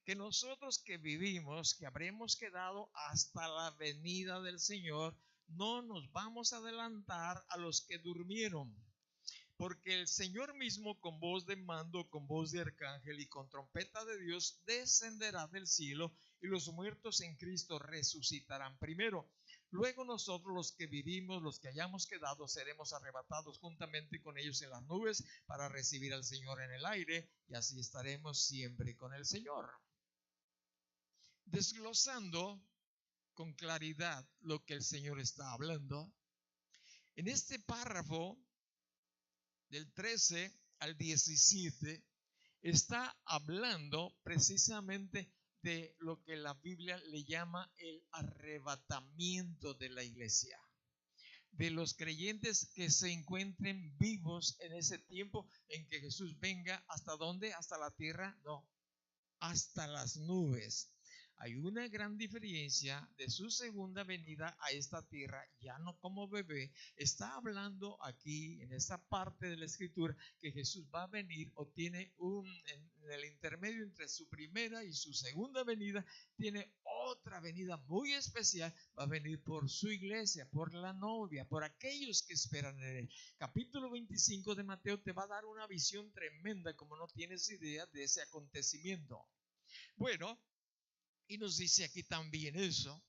que nosotros que vivimos, que habremos quedado hasta la venida del Señor, no nos vamos a adelantar a los que durmieron. Porque el Señor mismo, con voz de mando, con voz de arcángel y con trompeta de Dios, descenderá del cielo, y los muertos en Cristo resucitarán primero. Luego nosotros, los que vivimos, los que hayamos quedado, seremos arrebatados juntamente con ellos en las nubes para recibir al Señor en el aire, y así estaremos siempre con el Señor. Desglosando con claridad lo que el Señor está hablando, en este párrafo del 13 al 17 está hablando precisamente de lo que la Biblia le llama el arrebatamiento de la iglesia, de los creyentes que se encuentren vivos en ese tiempo en que Jesús venga. ¿Hasta dónde? ¿Hasta la tierra? No, hasta las nubes. Hay una gran diferencia de su segunda venida a esta tierra, ya no como bebé. Está hablando aquí en esta parte de la escritura que Jesús va a venir, o tiene en el intermedio entre su primera y su segunda venida, tiene otra venida muy especial. Va a venir por su iglesia, por la novia, por aquellos que esperan en él. Capítulo 25 de Mateo te va a dar una visión tremenda, como no tienes idea, de ese acontecimiento. Bueno, y nos dice aquí también eso,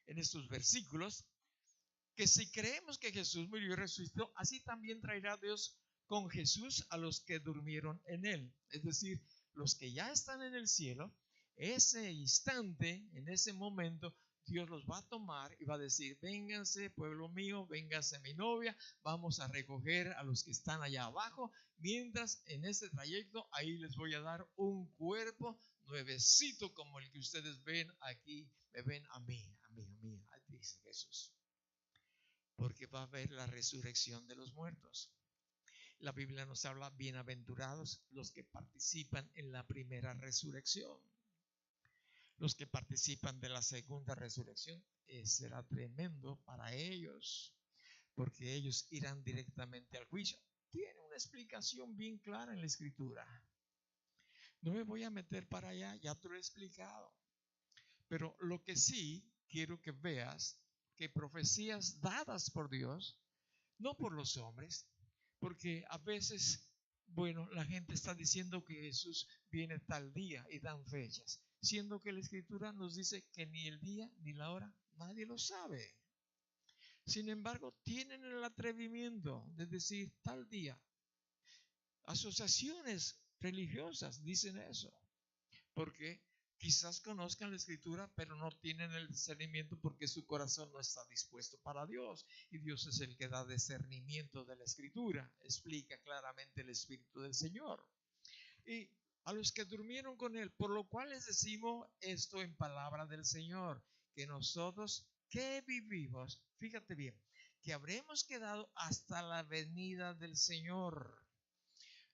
en estos versículos, que si creemos que Jesús murió y resucitó, así también traerá Dios con Jesús a los que durmieron en él. Es decir, los que ya están en el cielo, ese instante, en ese momento, Dios los va a tomar y va a decir: vénganse, pueblo mío, vénganse, mi novia, vamos a recoger a los que están allá abajo, mientras en ese trayecto ahí les voy a dar un cuerpo nuevecito como el que ustedes ven aquí, me ven a mí, dice Jesús. Porque va a haber la resurrección de los muertos. La Biblia nos habla: bienaventurados los que participan en la primera resurrección. Los que participan de la segunda resurrección, será tremendo para ellos, porque ellos irán directamente al juicio. Tiene una explicación bien clara en la escritura. No me voy a meter para allá, ya te lo he explicado. Pero lo que sí quiero que veas, que profecías dadas por Dios, no por los hombres, porque a veces, bueno, la gente está diciendo que Jesús viene tal día y dan fechas, siendo que la escritura nos dice que ni el día ni la hora nadie lo sabe. Sin embargo, tienen el atrevimiento de decir tal día. Asociaciones religiosas dicen eso, porque quizás conozcan la escritura, pero no tienen el discernimiento, porque su corazón no está dispuesto para Dios, y Dios es el que da discernimiento de la escritura, explica claramente el Espíritu del Señor. Y a los que durmieron con él, por lo cual les decimos esto en palabra del Señor, que nosotros que vivimos, fíjate bien, que habremos quedado hasta la venida del Señor,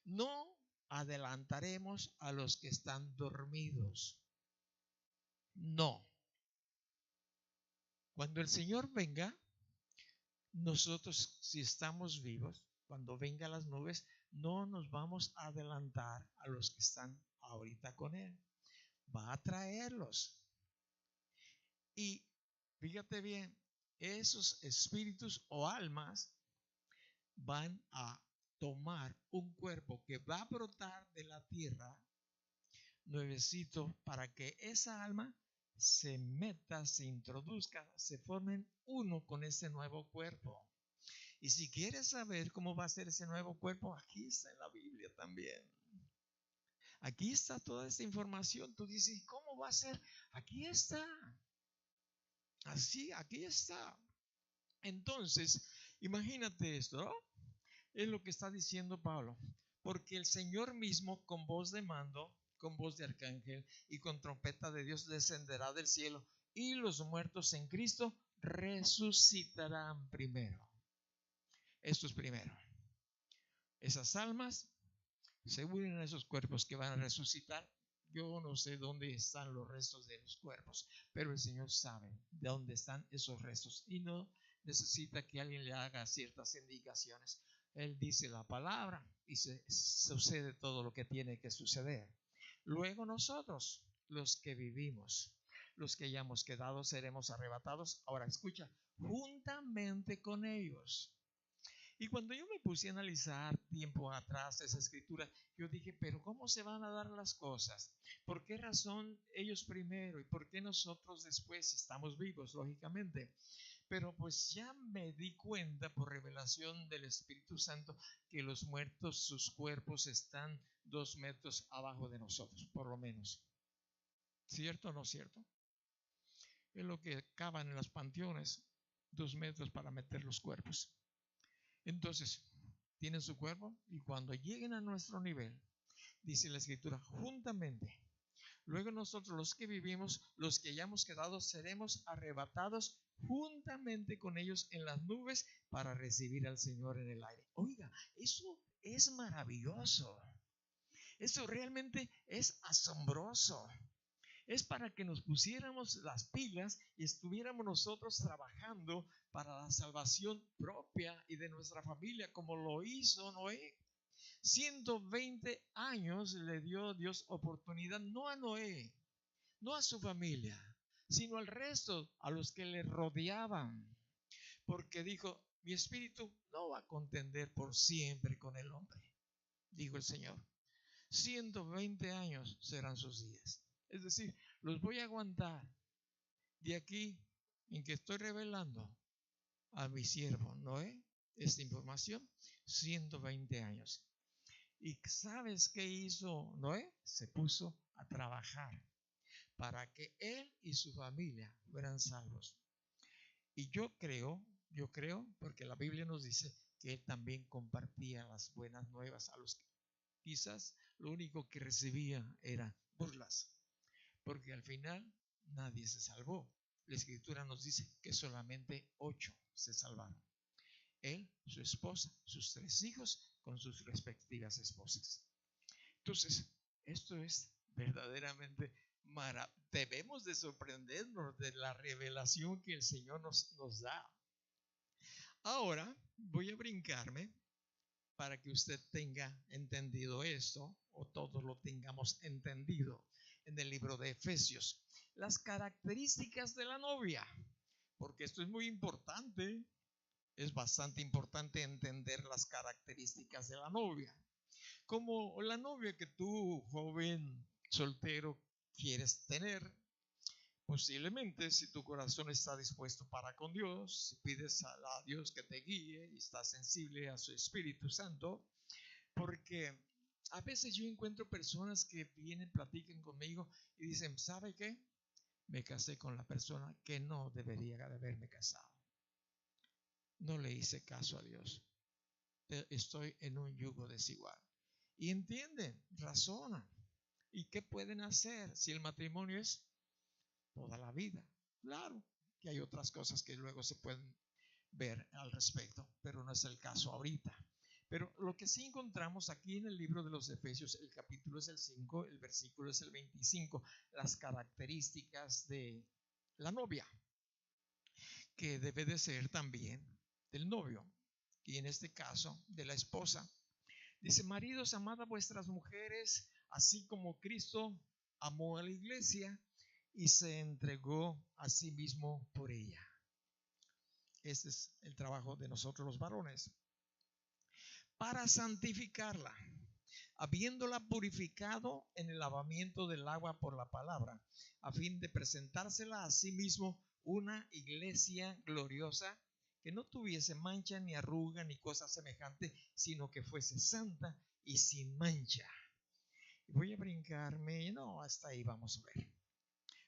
no adelantaremos a los que están dormidos. No. Cuando el Señor venga, nosotros, si estamos vivos, cuando venga las nubes, no nos vamos a adelantar a los que están ahorita con él. Va a traerlos. Y fíjate bien, esos espíritus o almas van a tomar un cuerpo que va a brotar de la tierra nuevecito para que esa alma se meta, se introduzca, se formen uno con ese nuevo cuerpo. Y si quieres saber cómo va a ser ese nuevo cuerpo, aquí está en la Biblia también. Aquí está toda esta información. Tú dices, ¿cómo va a ser? Aquí está. Así, aquí está. Entonces, imagínate esto, ¿no? Es lo que está diciendo Pablo. Porque el Señor mismo, con voz de mando, con voz de arcángel y con trompeta de Dios, descenderá del cielo, y los muertos en Cristo resucitarán primero. Esto es primero. Esas almas se unen a esos cuerpos que van a resucitar. Yo no sé dónde están los restos de los cuerpos, pero el Señor sabe de dónde están esos restos y no necesita que alguien le haga ciertas indicaciones. Él dice la palabra y sucede todo lo que tiene que suceder. Luego nosotros, los que vivimos, los que hayamos quedado, seremos arrebatados. Ahora escucha, juntamente con ellos. Y cuando yo me puse a analizar tiempo atrás esa escritura, yo dije, pero ¿cómo se van a dar las cosas? ¿Por qué razón ellos primero y por qué nosotros después? Estamos vivos, lógicamente. Pero pues ya me di cuenta por revelación del Espíritu Santo que los muertos, sus cuerpos están 2 metros abajo de nosotros, por lo menos. ¿Cierto o no cierto? Es lo que cavan en los panteones, 2 metros para meter los cuerpos. Entonces, tienen su cuerpo y cuando lleguen a nuestro nivel, dice la Escritura, juntamente. Luego nosotros los que vivimos, los que hayamos quedado, seremos arrebatados juntamente con ellos en las nubes para recibir al Señor en el aire. Oiga, eso es maravilloso. Eso realmente es asombroso. Es para que nos pusiéramos las pilas y estuviéramos nosotros trabajando para la salvación propia y de nuestra familia, como lo hizo Noé. 120 años le dio Dios oportunidad, no a Noé, no a su familia, sino al resto, a los que le rodeaban. Porque dijo, mi espíritu no va a contender por siempre con el hombre, dijo el Señor. 120 años serán sus días. Es decir, los voy a aguantar de aquí en que estoy revelando a mi siervo Noé esta información, 120 años. ¿Y sabes qué hizo Noé? Se puso a trabajar para que él y su familia fueran salvos. Y yo creo, porque la Biblia nos dice que él también compartía las buenas nuevas a los que quizás lo único que recibía era burlas, porque al final nadie se salvó. La Escritura nos dice que solamente 8 se salvaron. Él, su esposa, sus 3 hijos con sus respectivas esposas. Entonces, esto es verdaderamente maravilloso. Debemos de sorprendernos de la revelación que el Señor nos da. Ahora voy a brincarme para que usted tenga entendido esto, o todos lo tengamos entendido, en el libro de Efesios. Las características de la novia, porque esto es muy importante, es bastante importante entender las características de la novia. Como la novia que tú, joven soltero, quieres tener. Posiblemente, si tu corazón está dispuesto para con Dios, si pides a Dios que te guíe y estás sensible a su Espíritu Santo, porque a veces yo encuentro personas que vienen, platican conmigo y dicen, ¿sabe qué? Me casé con la persona que no debería de haberme casado. No le hice caso a Dios. Estoy en un yugo desigual. Y entienden, razonan. ¿Y qué pueden hacer si el matrimonio es toda la vida? Claro que hay otras cosas que luego se pueden ver al respecto, pero no es el caso ahorita. Pero lo que sí encontramos aquí en el libro de los Efesios, el capítulo es el 5, el versículo es el 25, las características de la novia, que debe de ser también del novio, y en este caso de la esposa. Dice, maridos, amad a vuestras mujeres, así como Cristo amó a la iglesia y se entregó a sí mismo por ella. Este es el trabajo de nosotros los varones. Para santificarla, habiéndola purificado en el lavamiento del agua por la palabra, a fin de presentársela a sí mismo una iglesia gloriosa, que no tuviese mancha ni arruga ni cosa semejante, sino que fuese santa y sin mancha. Voy a brincarme, no, hasta ahí vamos a ver.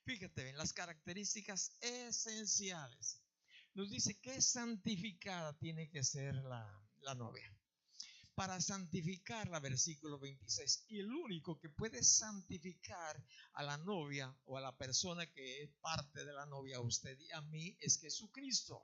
Fíjate bien, las características esenciales. Nos dice que santificada tiene que ser la novia. Para santificarla, versículo 26, y el único que puede santificar a la novia o a la persona que es parte de la novia, a usted y a mí, es Jesucristo.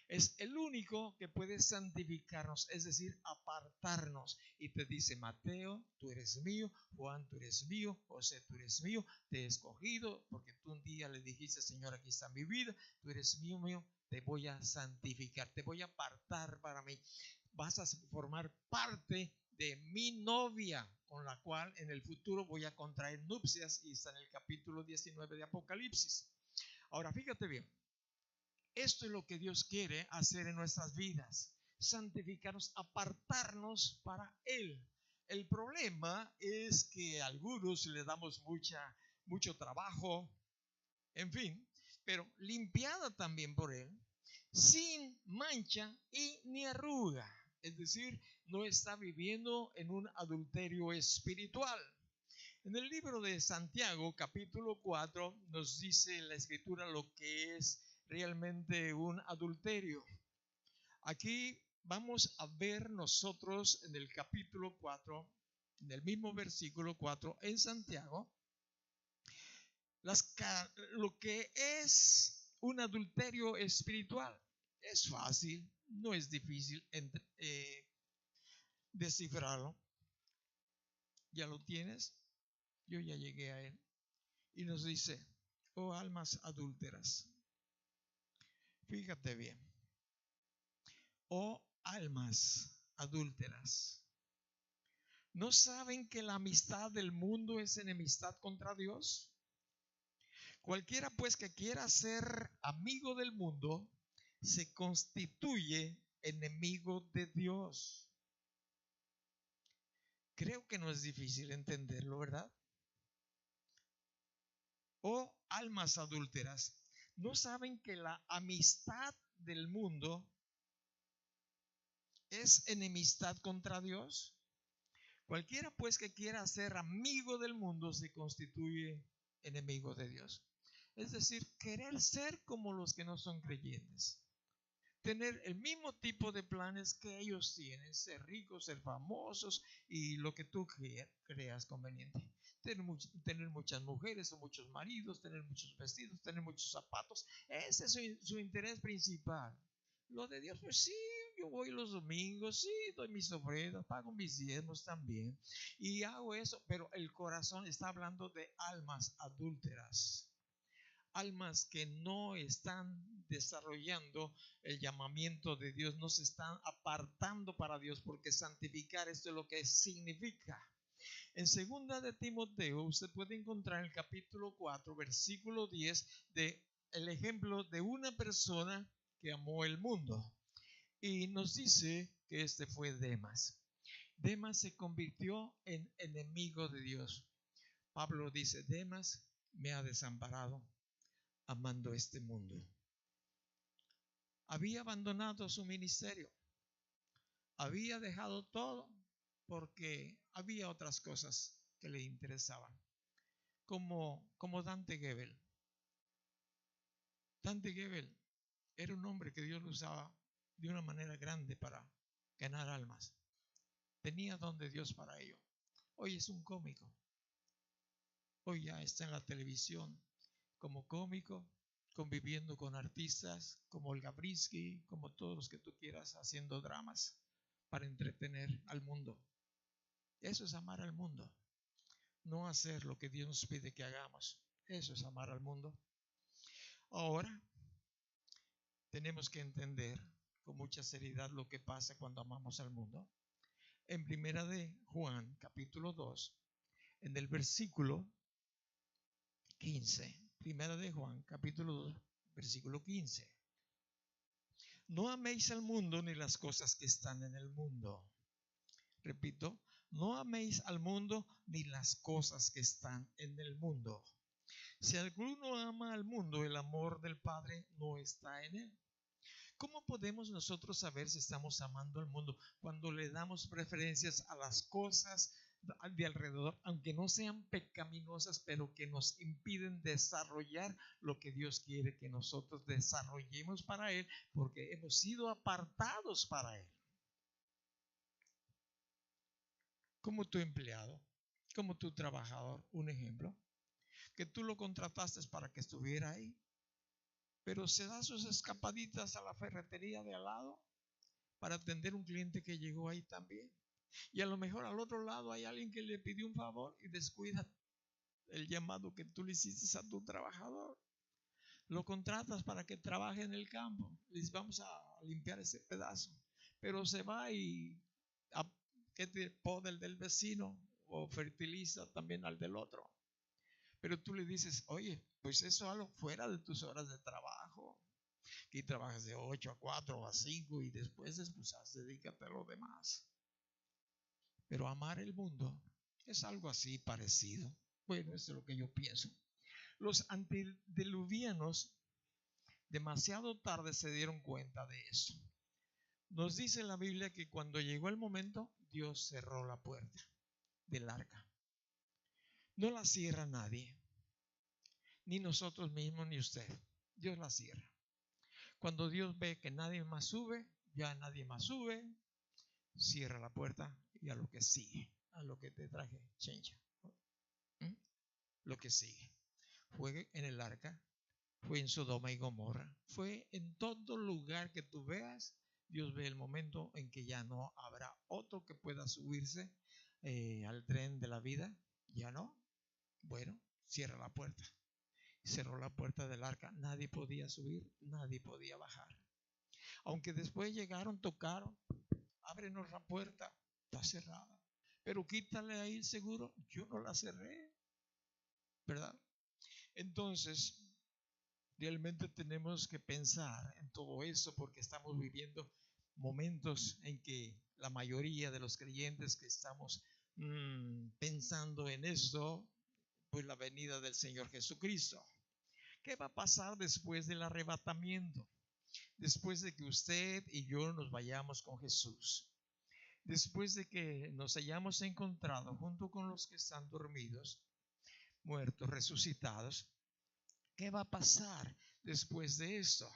Es el único que puede santificarnos, es decir, apartarnos. Y te dice: Mateo, tú eres mío; Juan, tú eres mío; José, tú eres mío; te he escogido porque tú un día le dijiste: Señor, aquí está mi vida; tú eres mío, te voy a santificar, te voy a apartar para mí. Vas a formar parte de mi novia, con la cual en el futuro voy a contraer nupcias, y está en el capítulo 19 de Apocalipsis. Ahora fíjate bien, esto es lo que Dios quiere hacer en nuestras vidas: santificarnos, apartarnos para Él. El problema es que a algunos le damos mucho trabajo, en fin, pero limpiada también por Él, sin mancha y ni arruga. Es decir, no está viviendo en un adulterio espiritual. En el libro de Santiago, capítulo 4, nos dice la Escritura lo que es realmente un adulterio. Aquí vamos a ver nosotros en el capítulo 4, en el mismo versículo 4, en Santiago, lo que es un adulterio espiritual. Es fácil, no es difícil descifrarlo. ¿Ya lo tienes? Yo ya llegué a él. Y nos dice: oh almas adúlteras. Fíjate bien. Oh almas adúlteras, ¿no saben que la amistad del mundo es enemistad contra Dios? Cualquiera pues que quiera ser amigo del mundo se constituye enemigo de Dios. Creo que no es difícil entenderlo, ¿verdad? Oh almas adúlteras, ¿no saben que la amistad del mundo es enemistad contra Dios? Cualquiera pues que quiera ser amigo del mundo se constituye enemigo de Dios. Es decir, querer ser como los que no son creyentes, tener el mismo tipo de planes que ellos tienen: ser ricos, ser famosos y lo que tú creas conveniente. Tener muchas mujeres o muchos maridos, tener muchos vestidos, tener muchos zapatos. Ese es su interés principal. Lo de Dios, pues sí, yo voy los domingos, sí, doy mis ofrendas, pago mis diezmos también y hago eso, pero el corazón está hablando de almas adúlteras. Almas que no están desarrollando el llamamiento de Dios, no se están apartando para Dios, porque santificar, esto es lo que significa. En segunda de Timoteo usted puede encontrar en el capítulo 4, versículo 10, el ejemplo de una persona que amó el mundo, y nos dice que este fue Demas. Demas se convirtió en enemigo de Dios. Pablo dice: Demas me ha desamparado amando este mundo. Había abandonado su ministerio, había dejado todo porque había otras cosas que le interesaban, como Dante Gebel. Dante Gebel era un hombre que Dios lo usaba de una manera grande para ganar almas. Tenía don de Dios para ello. Hoy es un cómico. Hoy ya está en la televisión como cómico, conviviendo con artistas como Olga Brinsky, como todos los que tú quieras, haciendo dramas para entretener al mundo. Eso es amar al mundo, no hacer lo que Dios nos pide que hagamos. Eso es amar al mundo. Ahora tenemos que entender con mucha seriedad lo que pasa cuando amamos al mundo. En primera de Juan, capítulo 2, en el versículo 15. Primera de Juan, capítulo 2, versículo 15. No améis al mundo ni las cosas que están en el mundo. Repito, no améis al mundo ni las cosas que están en el mundo. Si alguno ama al mundo, el amor del Padre no está en él. ¿Cómo podemos nosotros saber si estamos amando al mundo? Cuando le damos preferencias a las cosas de alrededor, aunque no sean pecaminosas, pero que nos impiden desarrollar lo que Dios quiere que nosotros desarrollemos para Él, porque hemos sido apartados para Él. Como tu empleado, como tu trabajador, un ejemplo, que tú lo contrataste para que estuviera ahí, pero se da sus escapaditas a la ferretería de al lado para atender un cliente que llegó ahí también. Y a lo mejor al otro lado hay alguien que le pidió un favor y descuida el llamado que tú le hiciste a tu trabajador. Lo contratas para que trabaje en el campo. Les vamos a limpiar ese pedazo. Pero se va y que te poda el del vecino o fertiliza también al del otro. Pero tú le dices, oye, pues eso algo fuera de tus horas de trabajo. Aquí trabajas de 8 a 4 o a 5 y después dedícate a lo demás. Pero amar el mundo es algo así parecido. Bueno, eso es lo que yo pienso. Los antediluvianos demasiado tarde se dieron cuenta de eso. Nos dice la Biblia que cuando llegó el momento, Dios cerró la puerta del arca. No la cierra nadie, ni nosotros mismos ni usted. Dios la cierra. Cuando Dios ve que nadie más sube, ya nadie más sube, cierra la puerta y a lo que sigue, a lo que te traje, chencha. Lo que sigue. Fue en el arca, fue en Sodoma y Gomorra, fue en todo lugar que tú veas. Dios ve el momento en que ya no habrá otro que pueda subirse al tren de la vida. Ya no. Bueno, cierra la puerta. Cerró la puerta del arca. Nadie podía subir, nadie podía bajar. Aunque después llegaron, tocaron, ábrenos la puerta, está cerrada. Pero quítale ahí el seguro. Yo no la cerré, ¿verdad? Entonces, realmente tenemos que pensar en todo eso porque estamos viviendo momentos en que la mayoría de los creyentes que estamos pensando en eso, pues la venida del Señor Jesucristo. ¿Qué va a pasar después del arrebatamiento? Después de que usted y yo nos vayamos con Jesús. Después de que nos hayamos encontrado junto con los que están dormidos, muertos, resucitados, ¿qué va a pasar después de esto?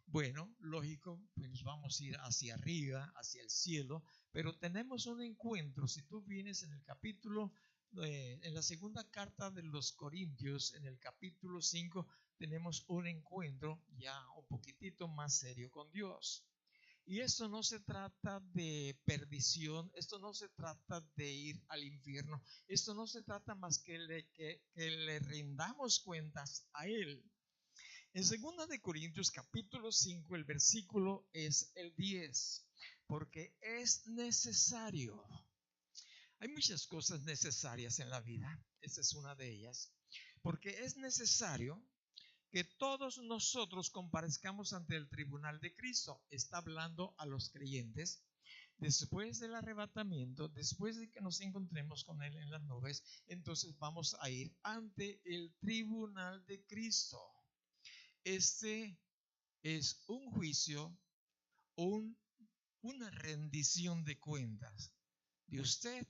Bueno, lógico, pues vamos a ir hacia arriba, hacia el cielo, pero tenemos un encuentro. Si tú vienes en el capítulo, en la segunda carta de los Corintios, en el capítulo 5, tenemos un encuentro ya un poquitito más serio con Dios. Y esto no se trata de perdición, esto no se trata de ir al infierno, esto no se trata más que le rindamos cuentas a Él. En 2 de Corintios capítulo 5 el versículo es el 10, porque es necesario. Hay muchas cosas necesarias en la vida, esta es una de ellas, porque es necesario que todos nosotros comparezcamos ante el tribunal de Cristo. Está hablando a los creyentes. Después del arrebatamiento, después de que nos encontremos con Él en las nubes, entonces vamos a ir ante el tribunal de Cristo. Este es un juicio, una rendición de cuentas de usted,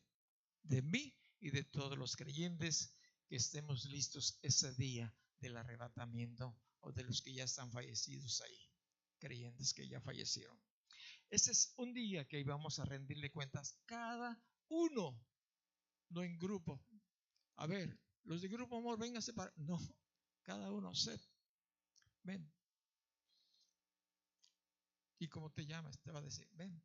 de mí y de todos los creyentes que estemos listos ese día del arrebatamiento o de los que ya están fallecidos ahí, creyentes que ya fallecieron. Ese es un día que íbamos a rendirle cuentas cada uno, no en grupo. A ver, los de Grupo Amor, vénganse para... No, cada uno, ven. ¿Y cómo te llamas? Te va a decir, ven.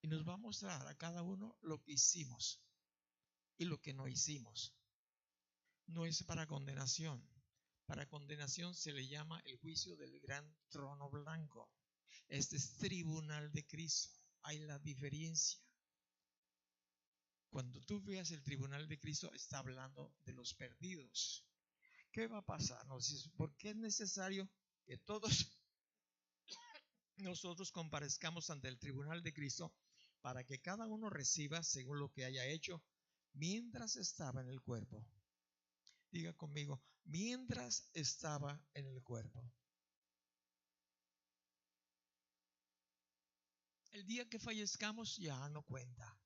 Y nos va a mostrar a cada uno lo que hicimos y lo que no hicimos. No es para condenación. Para condenación se le llama el juicio del gran trono blanco. Este es tribunal de Cristo. Hay la diferencia. Cuando tú veas el tribunal de Cristo, está hablando de los perdidos. ¿Qué va a pasar? Nos dice, ¿por qué es necesario que todos nosotros comparezcamos ante el tribunal de Cristo para que cada uno reciba según lo que haya hecho mientras estaba en el cuerpo. Diga conmigo, mientras estaba en el cuerpo. El día que fallezcamos ya no cuenta.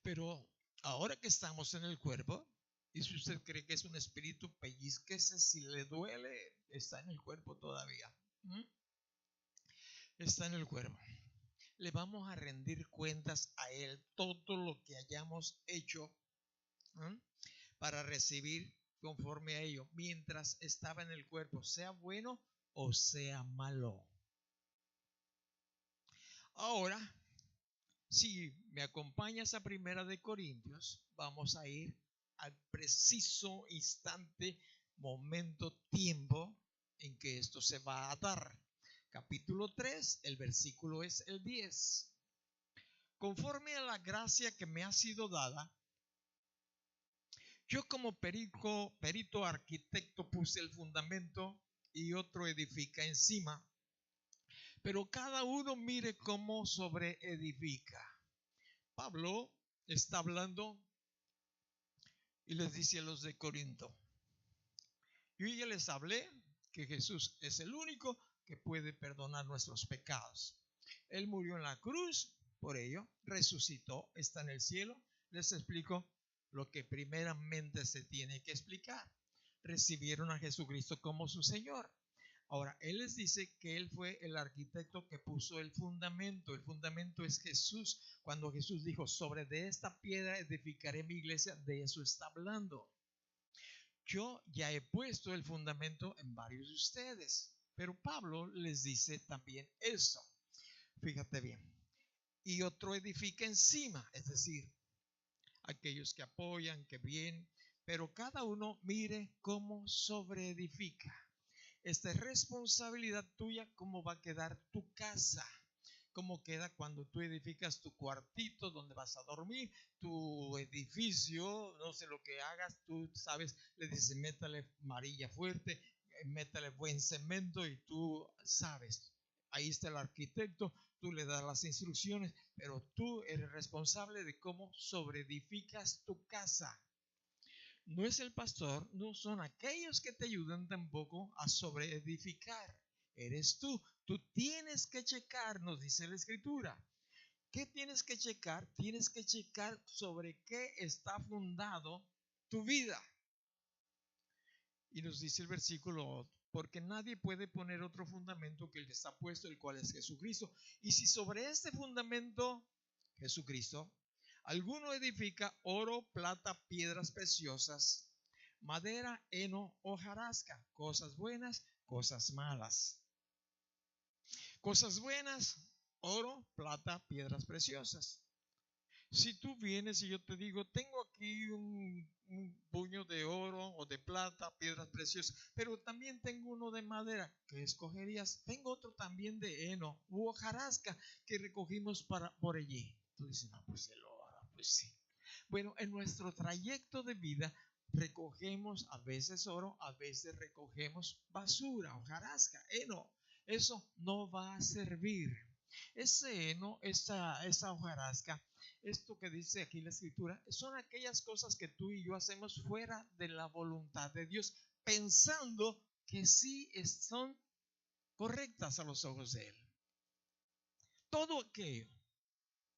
Pero ahora que estamos en el cuerpo, y si usted cree que es un espíritu, pellizquese, si le duele, está en el cuerpo todavía. Está en el cuerpo. Le vamos a rendir cuentas a Él todo lo que hayamos hecho para recibir conforme a ello mientras estaba en el cuerpo, sea bueno o sea malo. Ahora, si me acompañas a Primera de Corintios, vamos a ir al preciso instante, momento, tiempo en que esto se va a dar. Capítulo 3, el versículo es el 10. Conforme a la gracia que me ha sido dada, yo como perito arquitecto puse el fundamento y otro edifica encima. Pero cada uno mire cómo sobreedifica. Pablo está hablando y les dice a los de Corinto: yo ya les hablé que Jesús es el único que puede perdonar nuestros pecados. Él murió en la cruz, por ello resucitó, está en el cielo. Les explico lo que primeramente se tiene que explicar. Recibieron a Jesucristo como su Señor. Ahora, Él les dice que Él fue el arquitecto que puso el fundamento. El fundamento es Jesús. Cuando Jesús dijo, sobre de esta piedra edificaré mi iglesia, de eso está hablando. Yo ya he puesto el fundamento en varios de ustedes, pero Pablo les dice también eso. Fíjate bien. Y otro edifica encima, es decir, aquellos que apoyan, que vienen, pero cada uno mire cómo sobreedifica. Esta es responsabilidad tuya, cómo va a quedar tu casa, cómo queda cuando tú edificas tu cuartito donde vas a dormir, tu edificio, no sé lo que hagas, tú sabes, le dices métale varilla fuerte, métale buen cemento y tú sabes, ahí está el arquitecto, tú le das las instrucciones, pero tú eres responsable de cómo sobreedificas tu casa. No es el pastor, no son aquellos que te ayudan tampoco a sobreedificar. Eres tú. Tú tienes que checar, nos dice la Escritura. ¿Qué tienes que checar? Tienes que checar sobre qué está fundado tu vida. Y nos dice el versículo, porque nadie puede poner otro fundamento que el que está puesto, el cual es Jesucristo. Y si sobre este fundamento, Jesucristo, alguno edifica oro, plata, piedras preciosas, madera, heno, hojarasca, cosas buenas, cosas malas. Cosas buenas, oro, plata, piedras preciosas. Si tú vienes y yo te digo, tengo aquí un puño de oro o de plata, piedras preciosas, pero también tengo uno de madera, ¿qué escogerías? Tengo otro también de heno u hojarasca que recogimos por allí. Tú dices, no, pues el oro, pues sí. Bueno, en nuestro trayecto de vida recogemos a veces oro, a veces recogemos basura, hojarasca, heno. Eso no va a servir. Ese heno, esa hojarasca, esto que dice aquí la Escritura, son aquellas cosas que tú y yo hacemos fuera de la voluntad de Dios, pensando que sí son correctas a los ojos de Él. Todo aquello,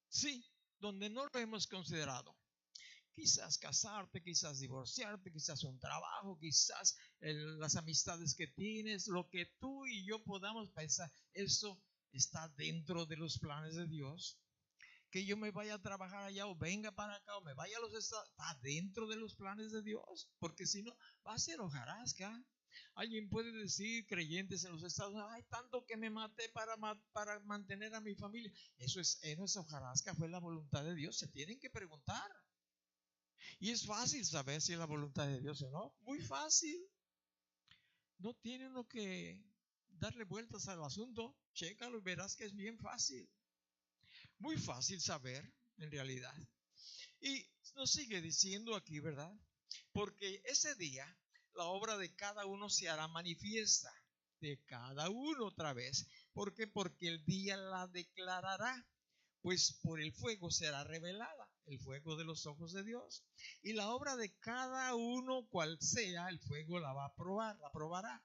sí, donde no lo hemos considerado. Quizás casarte, quizás divorciarte, quizás un trabajo, quizás las amistades que tienes, lo que tú y yo podamos pensar, eso está dentro de los planes de Dios. Que yo me vaya a trabajar allá o venga para acá o me vaya a los estados, está dentro de los planes de Dios, porque si no, va a ser hojarasca. Alguien puede decir, creyentes en los estados, ay, tanto que me maté para mantener a mi familia. Eso no es hojarasca, fue la voluntad de Dios. Se tienen que preguntar. Y es fácil saber si es la voluntad de Dios o no. Muy fácil. No tiene uno que darle vueltas al asunto. Chécalo y verás que es bien fácil. Muy fácil saber, en realidad. Y nos sigue diciendo aquí, ¿verdad? Porque ese día la obra de cada uno se hará manifiesta, de cada uno otra vez. ¿Por qué? Porque el día la declarará, pues por el fuego será revelada, el fuego de los ojos de Dios. Y la obra de cada uno, cual sea, el fuego la va a probar, la probará.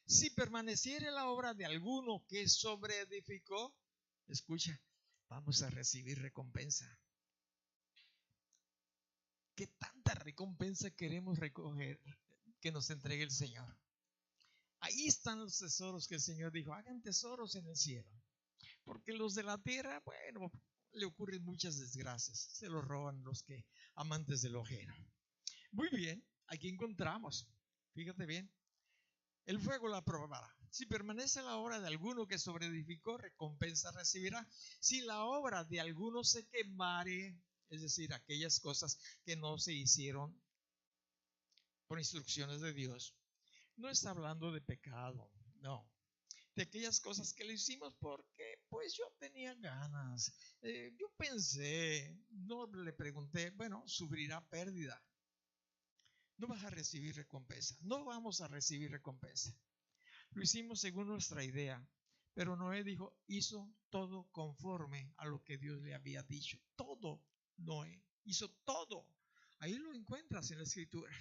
Si permaneciere la obra de alguno que sobreedificó, escucha, vamos a recibir recompensa. ¿Qué tanta recompensa queremos recoger que nos entregue el Señor? Ahí están los tesoros que el Señor dijo, hagan tesoros en el cielo. Porque los de la tierra, bueno, le ocurren muchas desgracias. Se los roban los que amantes de lo ajeno. Muy bien, aquí encontramos, fíjate bien, el fuego la probará. Si permanece la obra de alguno que sobreedificó, recompensa recibirá. Si la obra de alguno se quemare, es decir, aquellas cosas que no se hicieron por instrucciones de Dios, no está hablando de pecado, no. De aquellas cosas que le hicimos porque pues yo tenía ganas, yo pensé, no le pregunté, bueno, sufrirá pérdida. No vas a recibir recompensa, no vamos a recibir recompensa. Lo hicimos según nuestra idea, pero Noé dijo, hizo todo conforme a lo que Dios le había dicho. Todo, Noé hizo todo. Ahí lo encuentras en la escritura.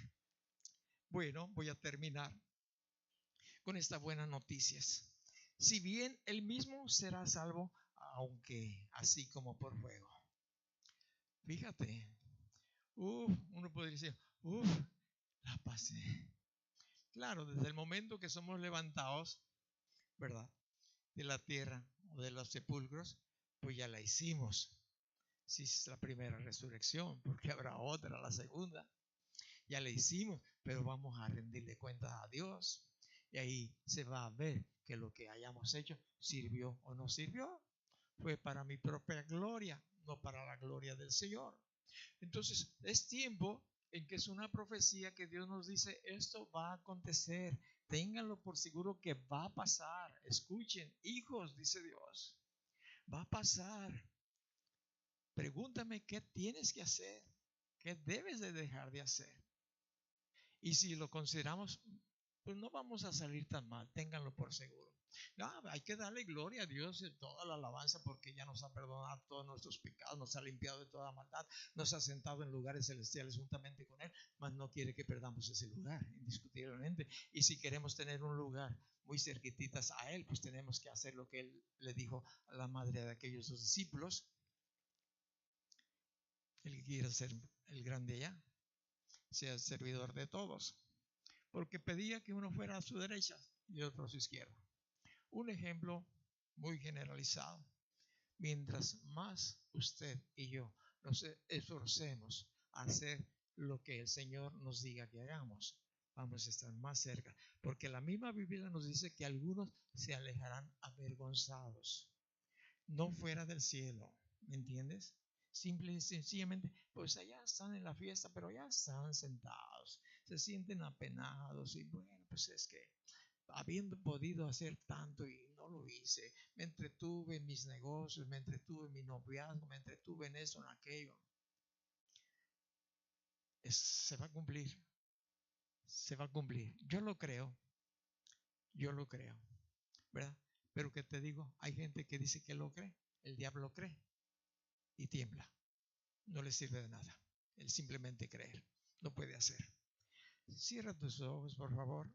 Bueno, voy a terminar con estas buenas noticias. Si bien él mismo será salvo, aunque así como por fuego. Fíjate, uno podría decir, la pasé. Claro, desde el momento que somos levantados, ¿verdad?, de la tierra o de los sepulcros, pues ya la hicimos. Si es la primera resurrección, porque habrá otra, la segunda. Ya la hicimos, pero vamos a rendirle cuentas a Dios. Y ahí se va a ver que lo que hayamos hecho sirvió o no sirvió. Fue para mi propia gloria, no para la gloria del Señor. Entonces, es tiempo en que es una profecía que Dios nos dice, esto va a acontecer. Ténganlo por seguro que va a pasar. Escuchen, hijos, dice Dios, va a pasar. Pregúntame qué tienes que hacer, qué debes de dejar de hacer. Y si lo consideramos, pues no vamos a salir tan mal, ténganlo por seguro. No, hay que darle gloria a Dios en toda la alabanza porque ya nos ha perdonado todos nuestros pecados, nos ha limpiado de toda maldad, nos ha sentado en lugares celestiales juntamente con Él, mas no quiere que perdamos ese lugar, indiscutiblemente. Y si queremos tener un lugar muy cerquititas a Él, pues tenemos que hacer lo que Él le dijo a la madre de aquellos dos discípulos. El que quiera ser el grande allá, sea el servidor de todos. Porque pedía que uno fuera a su derecha y otro a su izquierda. Un ejemplo muy generalizado. Mientras más usted y yo nos esforcemos a hacer lo que el Señor nos diga que hagamos, vamos a estar más cerca. Porque la misma Biblia nos dice que algunos se alejarán avergonzados, no fuera del cielo. ¿Me entiendes? Simple y sencillamente, pues allá están en la fiesta, pero ya están sentados, se sienten apenados y bueno, pues es que habiendo podido hacer tanto y no lo hice, me entretuve en mis negocios, me entretuve en mi noviazgo, me entretuve en eso, en aquello. Se va a cumplir, se va a cumplir. Yo lo creo, ¿verdad? Pero que te digo, hay gente que dice que lo cree, el diablo cree y tiembla. No le sirve de nada. Él simplemente creer. No puede hacer. Cierra tus ojos, por favor.